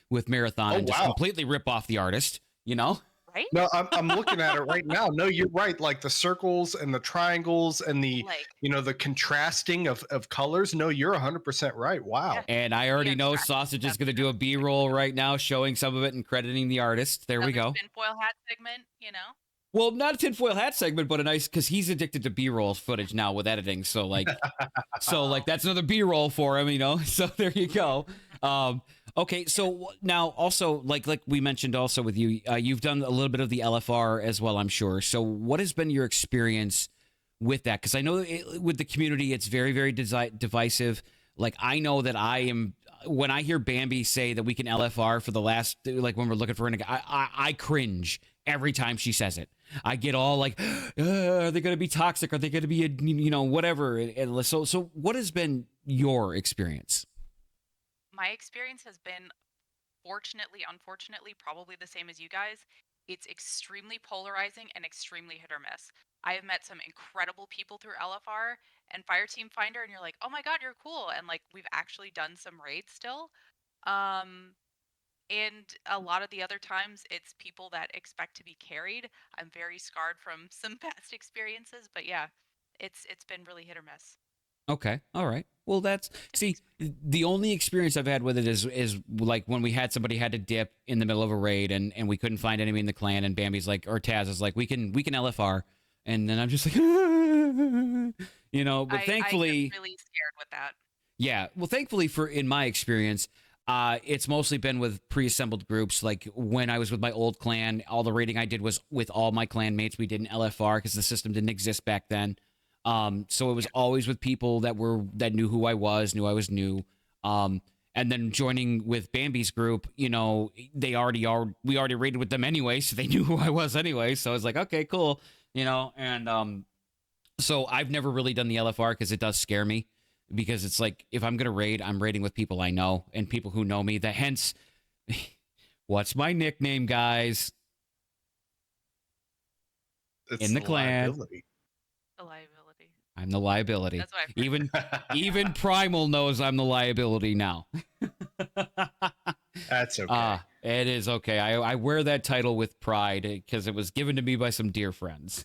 [SPEAKER 1] with Marathon
[SPEAKER 2] Oh,
[SPEAKER 1] and just
[SPEAKER 2] wow.
[SPEAKER 1] completely rip off the artist.
[SPEAKER 3] right.
[SPEAKER 2] No, I'm looking at it right now. No, you're right. Like the circles and the triangles and the
[SPEAKER 3] Like,
[SPEAKER 2] the contrasting of colors. No, you're 100% right. Wow.
[SPEAKER 3] yeah,
[SPEAKER 1] And I
[SPEAKER 3] the
[SPEAKER 1] already know
[SPEAKER 3] abstraction
[SPEAKER 1] Sausage is
[SPEAKER 3] stuff
[SPEAKER 1] going to do a
[SPEAKER 3] too.
[SPEAKER 1] B-roll right now showing some of it and crediting the artist. There we
[SPEAKER 3] Another
[SPEAKER 1] go.
[SPEAKER 3] Spinfoil hat segment.
[SPEAKER 1] Well, not a tinfoil hat segment, but a nice, because he's addicted to B-roll footage now with editing. So
[SPEAKER 3] Oh,
[SPEAKER 1] that's another B-roll for him. So there you go. Okay, so now also like we mentioned also with you, you've done a little bit of the LFR as well, I'm sure. So what has been your experience with that? Because I know with the community, it's very, very divisive. Like I know that when I hear Bambi say that we can LFR for the last, like when we're looking for I cringe every time she says it. I get all like, are they going to be toxic? Are they going to be, whatever? And so what has been your experience?
[SPEAKER 3] my experience has been unfortunately, probably the same as you guys. It's extremely polarizing and extremely hit or miss. I have met some incredible people through LFR and Fireteam Finder, and you're like, oh my god, you're cool. And like, we've actually done some raids still. Um, and a lot of the other times, it's people that expect to be carried. I'm very scarred from some past experiences, but yeah, it's been really hit or miss.
[SPEAKER 1] Okay. All right. Well, see, the only experience I've had with it is like when we had somebody had to dip in the middle of a raid and we couldn't find enemy in the clan and Bambi's like, or Taz is like, we can LFR. And then I'm just like, but
[SPEAKER 3] I
[SPEAKER 1] thankfully,
[SPEAKER 3] get really scared with that.
[SPEAKER 1] yeah. Well, thankfully in my experience, it's mostly been with pre-assembled groups. Like when I was with my old clan, all the raiding I did was with all my clan mates. We didn't LFR because the system didn't exist back then. So it was always with people that knew who I was, knew I was new. And then joining with Bambi's group, we already raided with them anyway, so they knew who I was anyway. So I was like, okay, cool, and so I've never really done the LFR because it does scare me, because it's like if I'm gonna raid, I'm raiding with people I know and people who know me. Hence, what's my nickname, guys?
[SPEAKER 2] It's
[SPEAKER 1] In the clan.
[SPEAKER 2] liability.
[SPEAKER 3] The liability.
[SPEAKER 1] I'm the liability.
[SPEAKER 3] That's what I've heard.
[SPEAKER 1] Even Primal knows I'm the liability now.
[SPEAKER 2] That's okay.
[SPEAKER 1] It is okay. I wear that title with pride because it was given to me by some dear friends.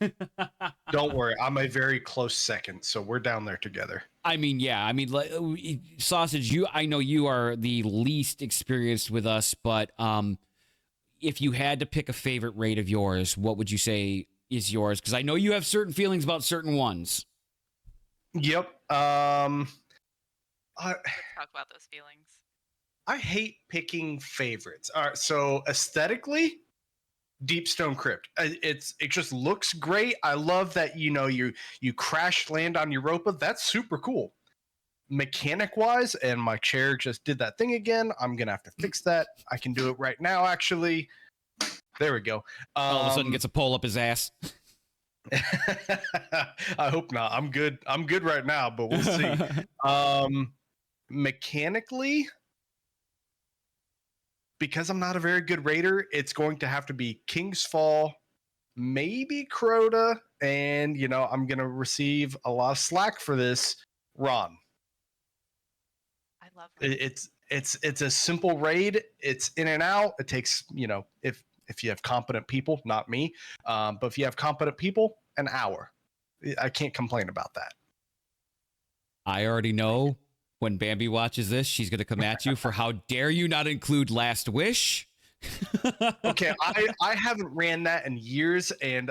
[SPEAKER 2] Don't worry, I'm a very close second, so we're down there together.
[SPEAKER 1] I mean, yeah. I mean, Sausage, I know you are the least experienced with us, but if you had to pick a favorite raid of yours, what would you say is yours? Because I know you have certain feelings about certain ones.
[SPEAKER 2] Yep.
[SPEAKER 3] Let's talk about those feelings.
[SPEAKER 2] I hate picking favorites. All right, so aesthetically, Deepstone Crypt. It just looks great. I love that you crash land on Europa. That's super cool. Mechanic wise, and my chair just did that thing again. I'm gonna have to fix that. I can do it right now, actually. There we go.
[SPEAKER 1] All of a sudden, gets a pole up his ass.
[SPEAKER 2] I hope not. I'm good. I'm good right now, but we'll see. Mechanically, because I'm not a very good raider, it's going to have to be King's Fall, maybe Crota, and I'm gonna receive a lot of slack for this. Ron.
[SPEAKER 3] I love Ron.
[SPEAKER 2] It's a simple raid. It's in and out. It takes if you have competent people, not me, but if you have competent people, an hour. I can't complain about that.
[SPEAKER 1] I already know when Bambi watches this, she's going to come at you for how dare you not include Last Wish.
[SPEAKER 2] Okay, I haven't ran that in years, and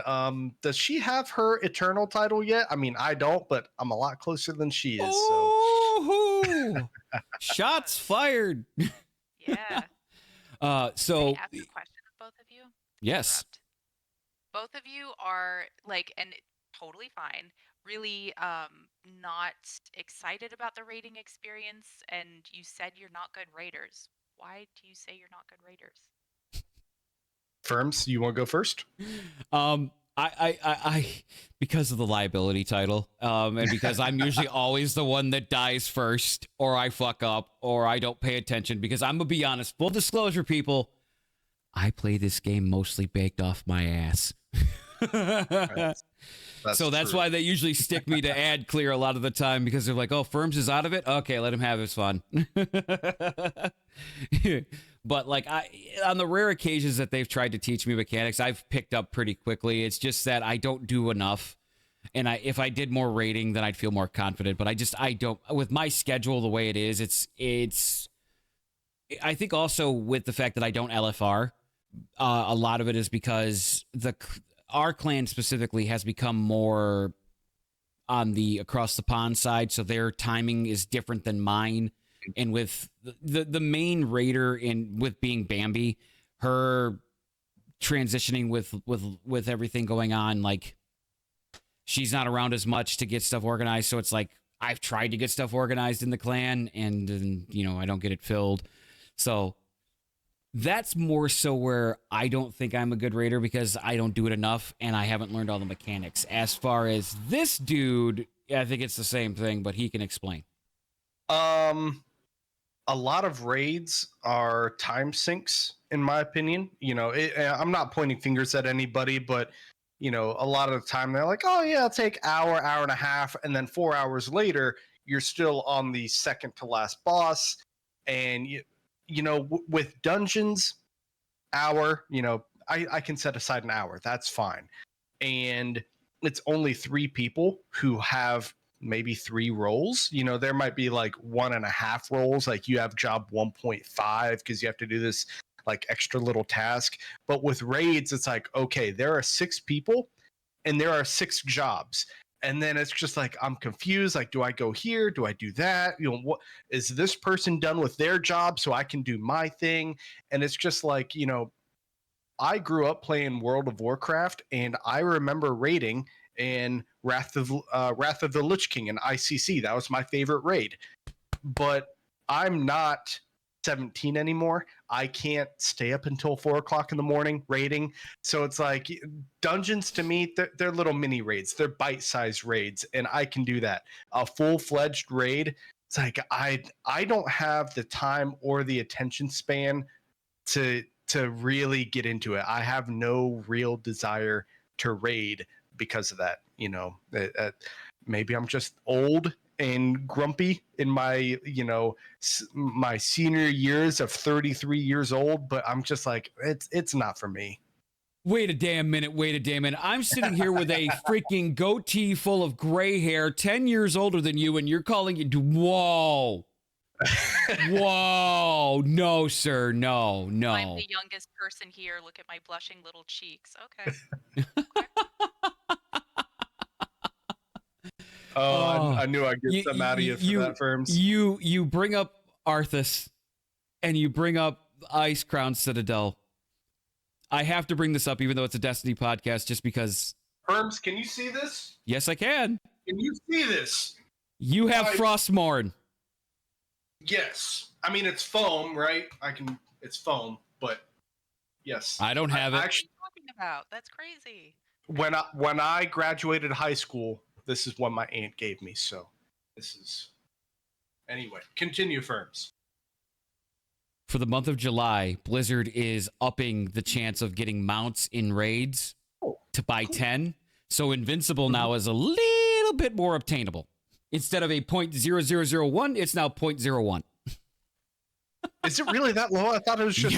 [SPEAKER 2] does she have her eternal title yet? I mean, I don't, but I'm a lot closer than she is. So
[SPEAKER 1] Oh, shots fired.
[SPEAKER 3] Yeah.
[SPEAKER 1] So
[SPEAKER 3] Can I ask a question of both of you?
[SPEAKER 1] yes.
[SPEAKER 3] Interrupt. Both of you are like, and totally fine, really not excited about the rating experience, and you said you're not good raters. Why do you say you're not good raters?
[SPEAKER 2] Firms, you want to go first?
[SPEAKER 1] I because of the liability title, and because I'm usually always the one that dies first, or I fuck up, or I don't pay attention. Because I'm gonna be honest, full disclosure, people, I play this game mostly baked off my ass. So that's
[SPEAKER 2] true.
[SPEAKER 1] why they usually stick me to ad clear a lot of the time, because they're like, "Oh, Firms is out of it. Okay, let him have his fun." But like on the rare occasions that they've tried to teach me mechanics, I've picked up pretty quickly. It's just that I don't do enough, and if I did more rating, then I'd feel more confident. But I don't, with my schedule the way it is. It's. I think also with the fact that I don't LFR, a lot of it is because our clan specifically has become more on the across the pond side, so their timing is different than mine. And with the main raider with being Bambi, her transitioning with everything going on, like she's not around as much to get stuff organized. So it's like I've tried to get stuff organized in the clan, and I don't get it filled. So that's more so where I don't think I'm a good raider, because I don't do it enough and I haven't learned all the mechanics. As far as this dude, I think it's the same thing, but he can explain.
[SPEAKER 2] A lot of raids are time sinks, in my opinion. I'm not pointing fingers at anybody, but a lot of the time they're like, "Oh yeah, it'll take hour and a half," and then 4 hours later, you're still on the second to last boss, and with dungeons, hour. I can set aside an hour. That's fine, and it's only 3 people who have maybe 3 roles. There might be like 1.5 roles, like you have job 1.5 because you have to do this like extra little task. But with raids, it's like, okay, there are 6 people and there are 6 jobs. And then it's just like, I'm confused. Like, do I go here? Do I do that? What is this person done with their job so I can do my thing? And it's just like, I grew up playing World of Warcraft, and I remember raiding in Wrath of the Lich King in ICC. That was my favorite raid. But I'm not 17 anymore. I can't stay up until 4 o'clock in the morning raiding. So it's like dungeons to me, they're little mini raids. They're bite-sized raids, and I can do that. A full-fledged raid, it's like I don't have the time or the attention span to really get into it. I have no real desire to raid because of that. Maybe I'm just old and grumpy in my my senior years of 33 years old, but I'm just like, it's not for me.
[SPEAKER 1] Wait a damn minute. I'm sitting here with a freaking goatee full of gray hair, 10 years older than you, and you're calling it, whoa. Whoa, no, sir, no.
[SPEAKER 3] I'm the youngest person here. Look at my blushing little cheeks. Okay.
[SPEAKER 2] I knew I'd get some out of you for that, Firms.
[SPEAKER 1] You bring up Arthas, and you bring up Ice Crown Citadel. I have to bring this up, even though it's a Destiny podcast, just because.
[SPEAKER 2] Firms, can you see this?
[SPEAKER 1] Yes, I can.
[SPEAKER 2] Can you see this?
[SPEAKER 1] You have Frostmourne.
[SPEAKER 2] Yes. I mean, it's foam, right? It's foam, but yes.
[SPEAKER 1] I don't have it.
[SPEAKER 3] Actually, what are you talking about? That's crazy.
[SPEAKER 2] When I graduated high school, this is what my aunt gave me. So this is, anyway, continue, Firms.
[SPEAKER 1] For the month of July, Blizzard is upping the chance of getting mounts in raids to buy 10. So Invincible now is a little bit more obtainable. Instead of a 0.0001, it's now 0.01.
[SPEAKER 2] Is it really that low? I thought it was just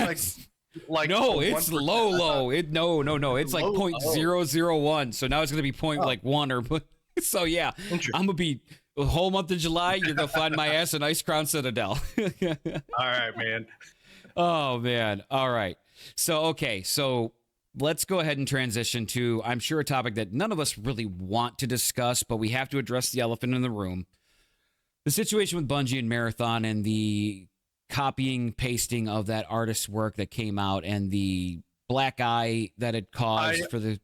[SPEAKER 2] like
[SPEAKER 1] no, it's low. No. It's like 0.001. So now it's going to be like 1 or so. Yeah, I'm gonna be the whole month of July. You're gonna find my ass in Ice Crown Citadel.
[SPEAKER 2] All right, man.
[SPEAKER 1] Oh man. All right. So let's go ahead and transition to, I'm sure, a topic that none of us really want to discuss, but we have to address the elephant in the room. The situation with Bungie and Marathon and the copying, pasting of that artist's work that came out and the black eye that it caused for the...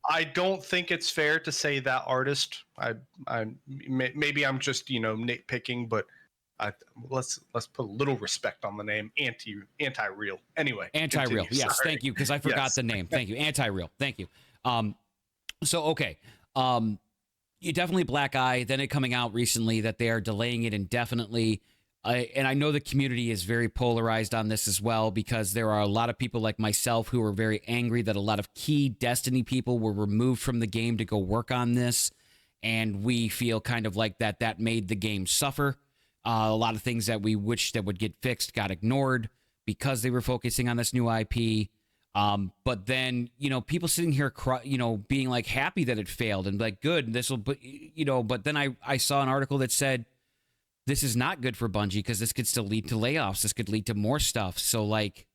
[SPEAKER 2] I don't think it's fair to say that artist. Maybe I'm just nitpicking, but let's put a little respect on the name. Anti-real. Anyway,
[SPEAKER 1] Anti-real.
[SPEAKER 2] continue.
[SPEAKER 1] Yes,
[SPEAKER 2] Sorry.
[SPEAKER 1] thank you, because I forgot the name. Thank you. Anti-real. Thank you. You definitely black eye. Then it coming out recently that they are delaying it indefinitely. And I know the community is very polarized on this as well, because there are a lot of people like myself who are very angry that a lot of key Destiny people were removed from the game to go work on this. And we feel kind of like that made the game suffer. A lot of things that we wish that would get fixed got ignored because they were focusing on this new IP. But then, people sitting here, being like happy that it failed and like, good, this will, but then I saw an article that said, this is not good for Bungie because this could still lead to layoffs. This could lead to more stuff. So like,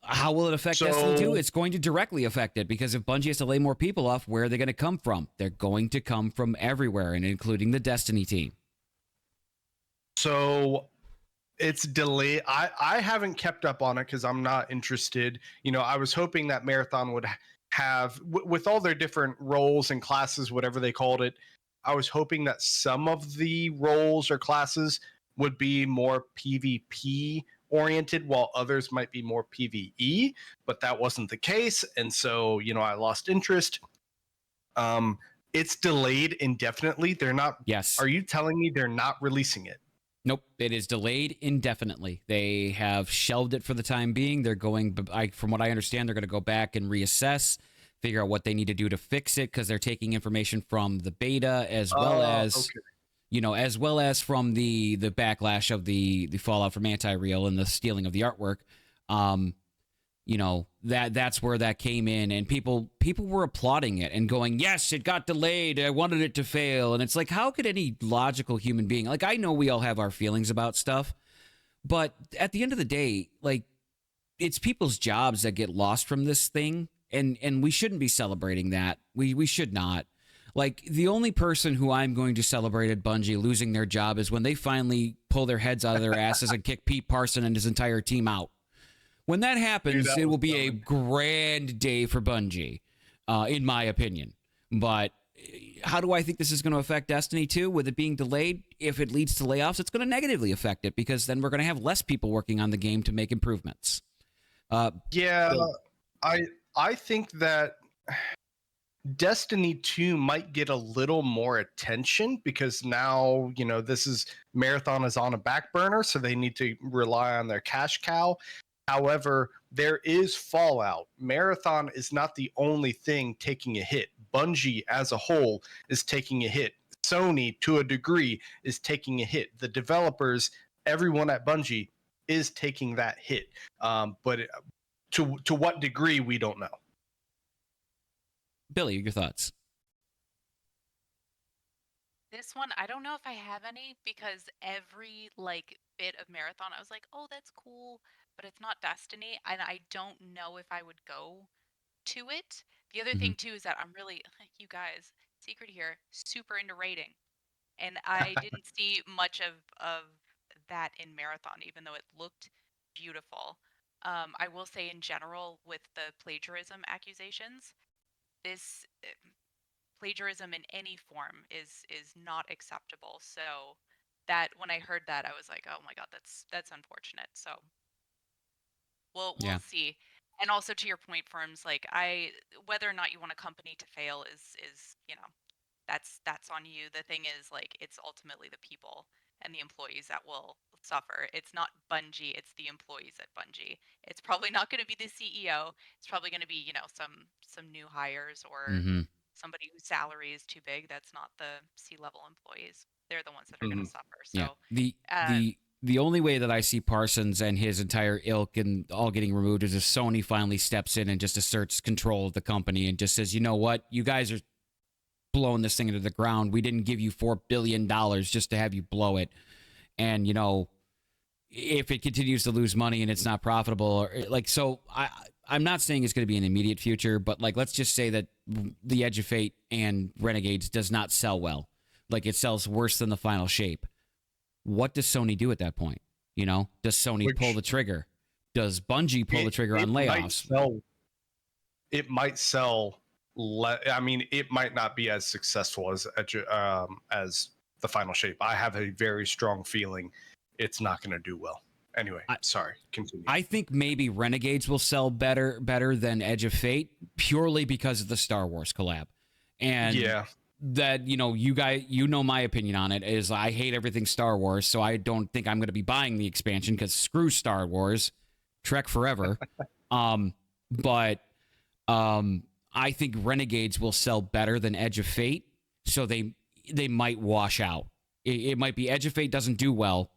[SPEAKER 1] how will it affect Destiny 2? It's going to directly affect it, because if Bungie has to lay more people off, where are they going to come from? They're going to come from everywhere, and including the Destiny team.
[SPEAKER 2] So it's delayed. I haven't kept up on it because I'm not interested. I was hoping that Marathon would have, with all their different roles and classes, whatever they called it, I was hoping that some of the roles or classes would be more PvP oriented, while others might be more PvE, but that wasn't the case. And so, I lost interest. It's delayed indefinitely. They're not.
[SPEAKER 1] Yes.
[SPEAKER 2] Are you telling me they're not releasing it?
[SPEAKER 1] Nope, it is delayed indefinitely. They have shelved it for the time being. They're going, from what I understand, they're going to go back and reassess, figure out what they need to do to fix it, because they're taking information from the beta as well as, as well as from the backlash of the fallout from Anti-Real and the stealing of the artwork. That's where that came in, and people were applauding it and going, yes, it got delayed, I wanted it to fail. And it's like, how could any logical human being, like, I know we all have our feelings about stuff, but at the end of the day, like, it's people's jobs that get lost from this thing, and we shouldn't be celebrating that. We should not. Like, the only person who I'm going to celebrate at Bungie losing their job is when they finally pull their heads out of their asses and kick Pete Parson and his entire team out. When that happens, it will be a grand day for Bungie, in my opinion. But how do I think this is going to affect Destiny 2? With it being delayed, if it leads to layoffs, it's going to negatively affect it, because then we're going to have less people working on the game to make improvements.
[SPEAKER 2] I think that Destiny 2 might get a little more attention, because now, this is Marathon is on a back burner, so they need to rely on their cash cow. However, there is fallout. Marathon is not the only thing taking a hit. Bungie as a whole is taking a hit. Sony, to a degree, is taking a hit. The developers, everyone at Bungie, is taking that hit. But to what degree, we don't know.
[SPEAKER 1] Billy, your thoughts?
[SPEAKER 3] This one, I don't know if I have any, because every bit of Marathon, I was like, oh, that's cool, but it's not Destiny, and I don't know if I would go to it. The other thing too is that I'm really, you guys, secret here, super into raiding, and I didn't see much of that in Marathon, even though it looked beautiful. I will say in general, with the plagiarism accusations, this plagiarism in any form is not acceptable. So that, when I heard that, I was like, oh my god, that's unfortunate. So we'll see. And also, to your point, Firms, like, whether or not you want a company to fail is that's on you. The thing is, like, it's ultimately the people and the employees that will suffer. It's not Bungie, it's the employees at Bungie. It's probably not going to be the CEO. It's probably going to be, some new hires, or somebody whose salary is too big. That's not the C-level employees. They're the ones that are going to suffer. So
[SPEAKER 1] the only way that I see Parsons and his entire ilk and all getting removed is if Sony finally steps in and just asserts control of the company and just says, you know what, you guys are blowing this thing into the ground. We didn't give you $4 billion just to have you blow it. And, if it continues to lose money and it's not profitable, or like, so I'm not saying it's going to be an immediate future, but like, let's just say that the Edge of Fate and Renegades does not sell well. Like, it sells worse than the Final Shape. What does Sony do at that point? You know, does Sony pull the trigger? Does Bungie pull the trigger on layoffs?
[SPEAKER 2] It might sell. I mean, it might not be as successful as the Final Shape. I have a very strong feeling it's not going to do well. Anyway, sorry, continue.
[SPEAKER 1] I think maybe Renegades will sell better than Edge of Fate, purely because of the Star Wars collab. And
[SPEAKER 2] yeah,
[SPEAKER 1] that, you know, you guys, you know, my opinion on it is I hate everything Star Wars, so I don't think I'm going to be buying the expansion because screw Star Wars, Trek forever. But I think Renegades will sell better than Edge of Fate, so they might wash out. It might be Edge of Fate doesn't do well,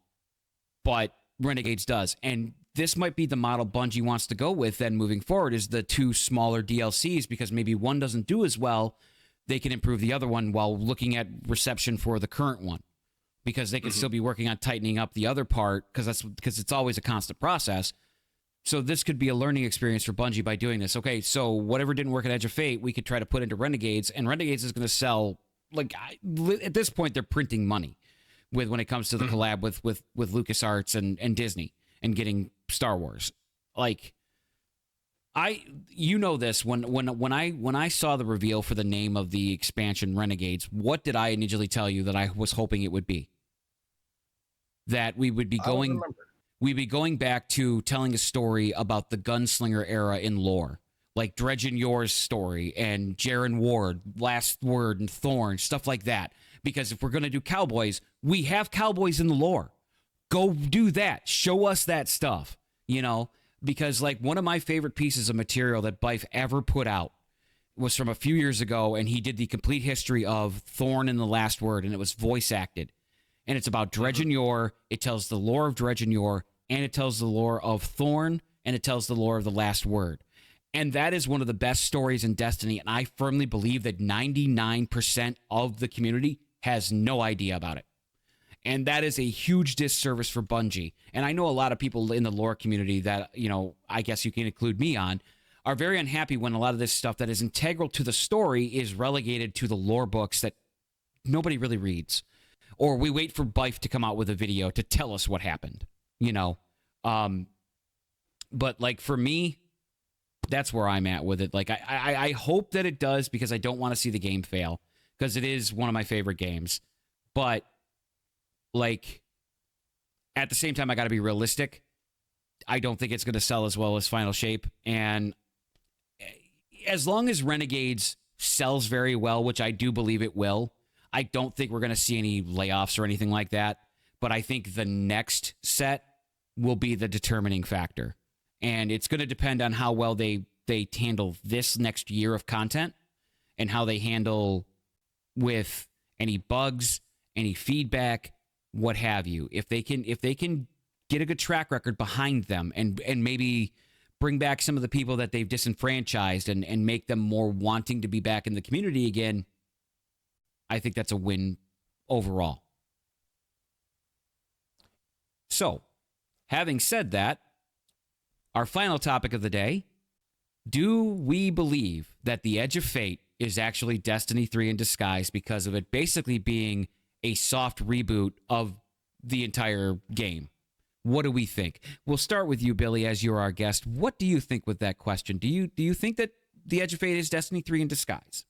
[SPEAKER 1] but Renegades does. And this might be the model Bungie wants to go with then moving forward, is the two smaller DLCs, because maybe one doesn't do as well, they can improve the other one while looking at reception for the current one, because they can still be working on tightening up the other part, because it's always a constant process. So this could be a learning experience for Bungie by doing this. Okay, so whatever didn't work at Edge of Fate, we could try to put into Renegades, and Renegades is going to sell, like, at this point they're printing money when it comes to the collab with LucasArts and Disney and getting Star Wars. Like, you know this, when I saw the reveal for the name of the expansion Renegades, what did I initially tell you that I was hoping it would be? That we would be going back to telling a story about the gunslinger era in lore, like Dredge and Yor's story and Jaren Ward, Last Word, and Thorn, stuff like that. Because if we're going to do cowboys, we have cowboys in the lore. Go do that. Show us that stuff, you know? Because, like, one of my favorite pieces of material that Bife ever put out was from a few years ago, and he did the complete history of Thorn and the Last Word, and it was voice acted. And it's about Dredge and Yor. It tells the lore of Dredge and Yor, and it tells the lore of Thorn, and it tells the lore of the Last Word. And that is one of the best stories in Destiny, and I firmly believe that 99% of the community has no idea about it. And that is a huge disservice for Bungie. And I know a lot of people in the lore community that, you know, I guess you can include me on, are very unhappy when a lot of this stuff that is integral to the story is relegated to the lore books that nobody really reads. Or we wait for Bife to come out with a video to tell us what happened, you know. But, like, for me, that's where I'm at with it. Like, I hope that it does, because I don't want to see the game fail, because it is one of my favorite games. But, like, at the same time, I got to be realistic. I don't think it's going to sell as well as Final Shape. And as long as Renegades sells very well, which I do believe it will, I don't think we're going to see any layoffs or anything like that. But I think the next set will be the determining factor. And it's going to depend on how well they handle this next year of content, and how they handle with any bugs, any feedback, what have you. If they can get a good track record behind them, and maybe bring back some of the people that they've disenfranchised, and make them more wanting to be back in the community again, I think that's a win overall. So, having said that, our final topic of the day: do we believe that the Edge of Fate is actually Destiny 3 in disguise, because of it basically being a soft reboot of the entire game? What do we think? We'll start with you, Billy, as you're our guest. What do you think with that question? Do you think that the Edge of Fate is Destiny 3 in disguise?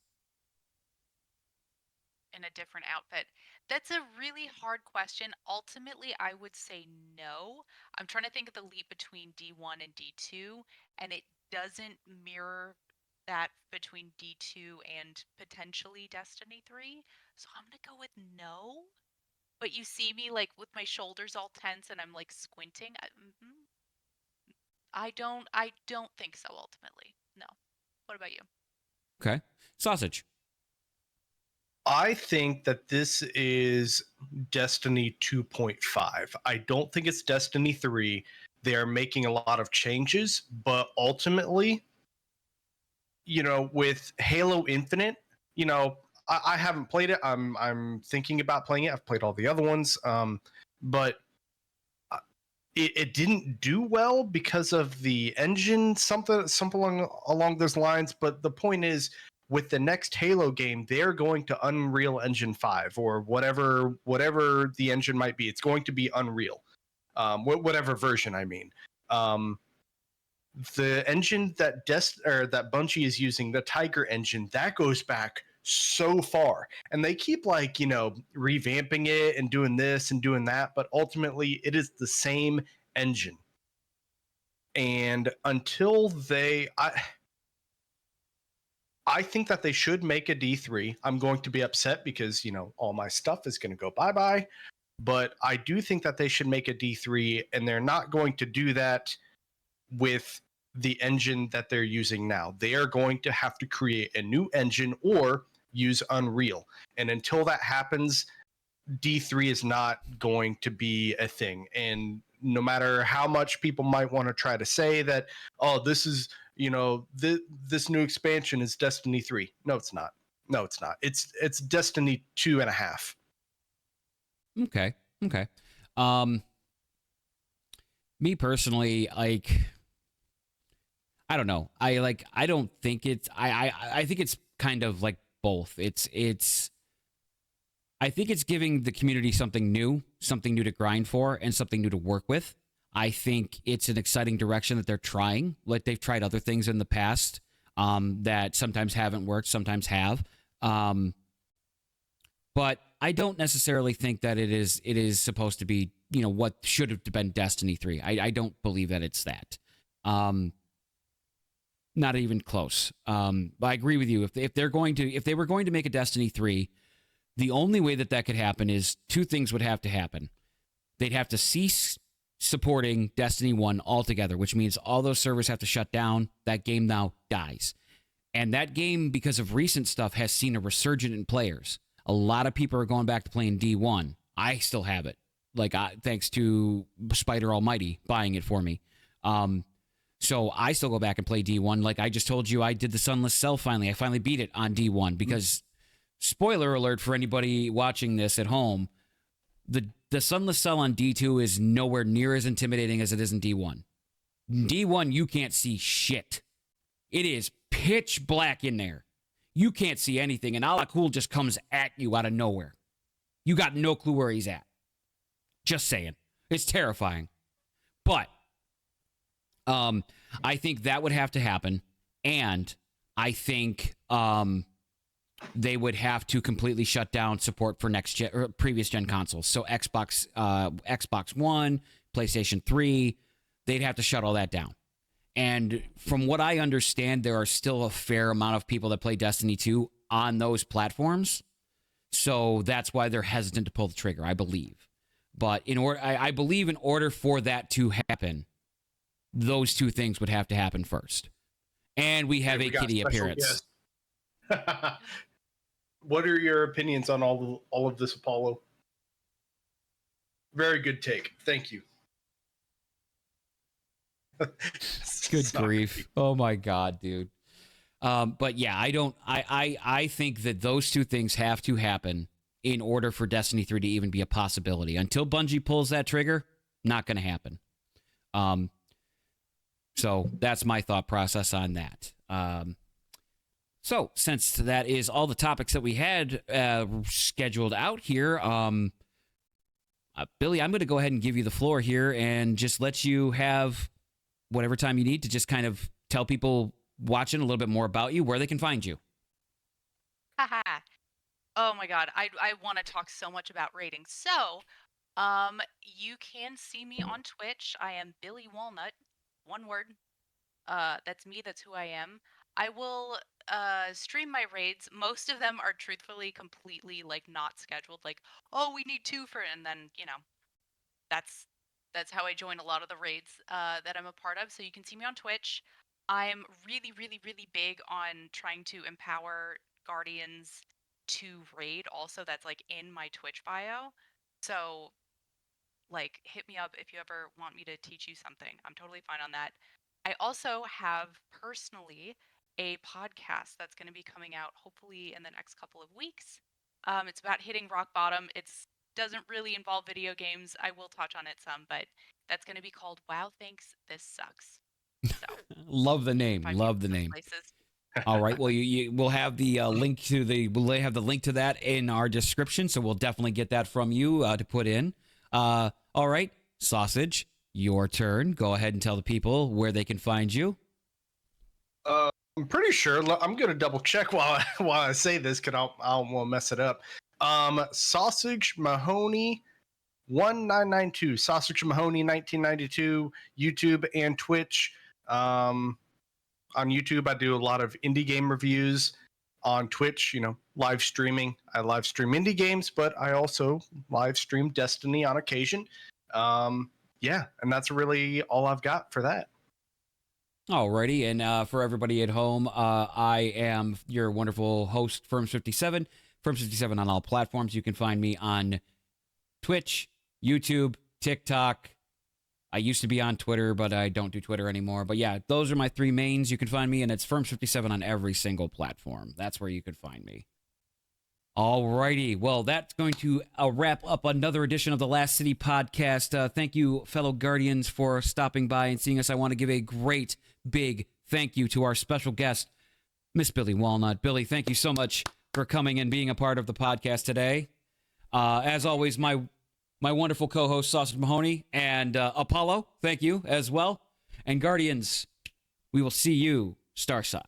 [SPEAKER 3] In a different outfit? That's a really hard question. Ultimately, I would say no. I'm trying to think of the leap between D1 and D2, and it doesn't mirror that between D2 and potentially Destiny 3. So I'm going to go with no. But you see me, like, with my shoulders all tense and I'm, like, squinting. I don't think so ultimately. No. What about you?
[SPEAKER 1] Okay. Sausage.
[SPEAKER 2] I think that this is Destiny 2.5. I don't think it's Destiny 3. They're making a lot of changes, but ultimately, you know, with Halo Infinite, you know, I haven't played it. I'm thinking about playing it. I've played all the other ones, but it didn't do well because of the engine, something along those lines. But the point is, with the next Halo game, they're going to Unreal Engine 5 or whatever the engine might be. It's going to be Unreal, whatever version. I mean, the engine that that Bungie is using, the Tiger engine, that goes back so far, and they keep revamping it and doing this and doing that, but ultimately it is the same engine. And until I think that they should make a D3. I'm going to be upset because all my stuff is going to go bye-bye, but I do think that they should make a D3, and they're not going to do that with the engine that they're using now. They are going to have to create a new engine or use Unreal. And until that happens, D3 is not going to be a thing. And no matter how much people might want to try to say that, oh, this is, this new expansion is Destiny 3. No, it's not. No, it's not. It's Destiny 2.5.
[SPEAKER 1] Okay. Me personally, like, I don't know. I don't think it's. I think it's kind of like both. I think it's giving the community something new to grind for, and something new to work with. I think it's an exciting direction that they're trying. Like, they've tried other things in the past that sometimes haven't worked, sometimes have. But I don't necessarily think that it is supposed to be, what should have been Destiny 3. I don't believe that it's that. Not even close. But I agree with you. If they were going to make a Destiny 3, the only way that could happen is two things would have to happen. They'd have to cease supporting Destiny 1 altogether, which means all those servers have to shut down. That game now dies. And that game, because of recent stuff, has seen a resurgence in players. A lot of people are going back to playing D1. I still have it, thanks to Spider Almighty buying it for me. So I still go back and play D1. Like I just told you, I did the Sunless Cell finally. I finally beat it on D1 because, spoiler alert for anybody watching this at home, the Sunless Cell on D2 is nowhere near as intimidating as it is in D1. D1, you can't see shit. It is pitch black in there. You can't see anything, and Ala Cool just comes at you out of nowhere. You got no clue where he's at. Just saying. It's terrifying. But I think that would have to happen, and I think they would have to completely shut down support for next gen or previous gen consoles. So Xbox One, PlayStation 3, they'd have to shut all that down. And from what I understand, there are still a fair amount of people that play Destiny 2 on those platforms. So that's why they're hesitant to pull the trigger, I believe. But I believe in order for that to happen, those two things would have to happen first. And we have a kitty appearance.
[SPEAKER 2] What are your opinions on all of this, Apollo? Very good take. Thank you.
[SPEAKER 1] Good grief. Oh my God, dude. But yeah, I think that those two things have to happen in order for Destiny 3 to even be a possibility. Until Bungie pulls that trigger, not going to happen. So that's my thought process on that. So since that is all the topics that we had scheduled out here, Billy, I'm going to go ahead and give you the floor here and just let you have whatever time you need to just kind of tell people watching a little bit more about you, where they can find you.
[SPEAKER 3] Haha. Oh my God. I want to talk so much about ratings. So, you can see me on Twitch. I am BillyWalnut. One word. That's me. That's who I am. I will stream my raids. Most of them are truthfully completely not scheduled. Like, oh, we need two for, and then that's how I join a lot of the raids that I'm a part of. So you can see me on Twitch. I'm really, really, really big on trying to empower Guardians to raid. Also, that's in my Twitch bio. So hit me up if you ever want me to teach you something. I'm totally fine on that. I also have personally a podcast that's going to be coming out hopefully in the next couple of weeks. It's about hitting rock bottom. It's doesn't really involve video games. I will touch on it some, but that's going to be called Wow Thanks This Sucks. So
[SPEAKER 1] Love the name.
[SPEAKER 3] find me
[SPEAKER 1] Love the
[SPEAKER 3] those
[SPEAKER 1] name.
[SPEAKER 3] places.
[SPEAKER 1] All right. Well, we'll have the link to that in our description, so we'll definitely get that from you to put in. All right, Sausage, your turn. Go ahead and tell the people where they can find you.
[SPEAKER 2] I'm pretty sure. I'm gonna double check while I say this, because I don't want to mess it up. Sausage Mahoney 1992, Sausage Mahoney 1992, YouTube and Twitch. On YouTube, I do a lot of indie game reviews. On Twitch, live streaming. I live stream indie games, but I also live stream Destiny on occasion. Yeah, and that's really all I've got for that.
[SPEAKER 1] Alrighty, and for everybody at home, I am your wonderful host, Firms57. Firms57 on all platforms. You can find me on Twitch, YouTube, TikTok. I used to be on Twitter, but I don't do Twitter anymore. But yeah, those are my three mains. You can find me, and it's Firms57 on every single platform. That's where you can find me. Alrighty, well, that's going to wrap up another edition of the Last City podcast. Thank you, fellow Guardians, for stopping by and seeing us. I want to give a great, big thank you to our special guest, Miss BillyWalnut. Billy, thank you so much for coming and being a part of the podcast today. As always, my wonderful co-host, Sausage Mahoney, and Apollo, thank you as well. And Guardians, we will see you Starside.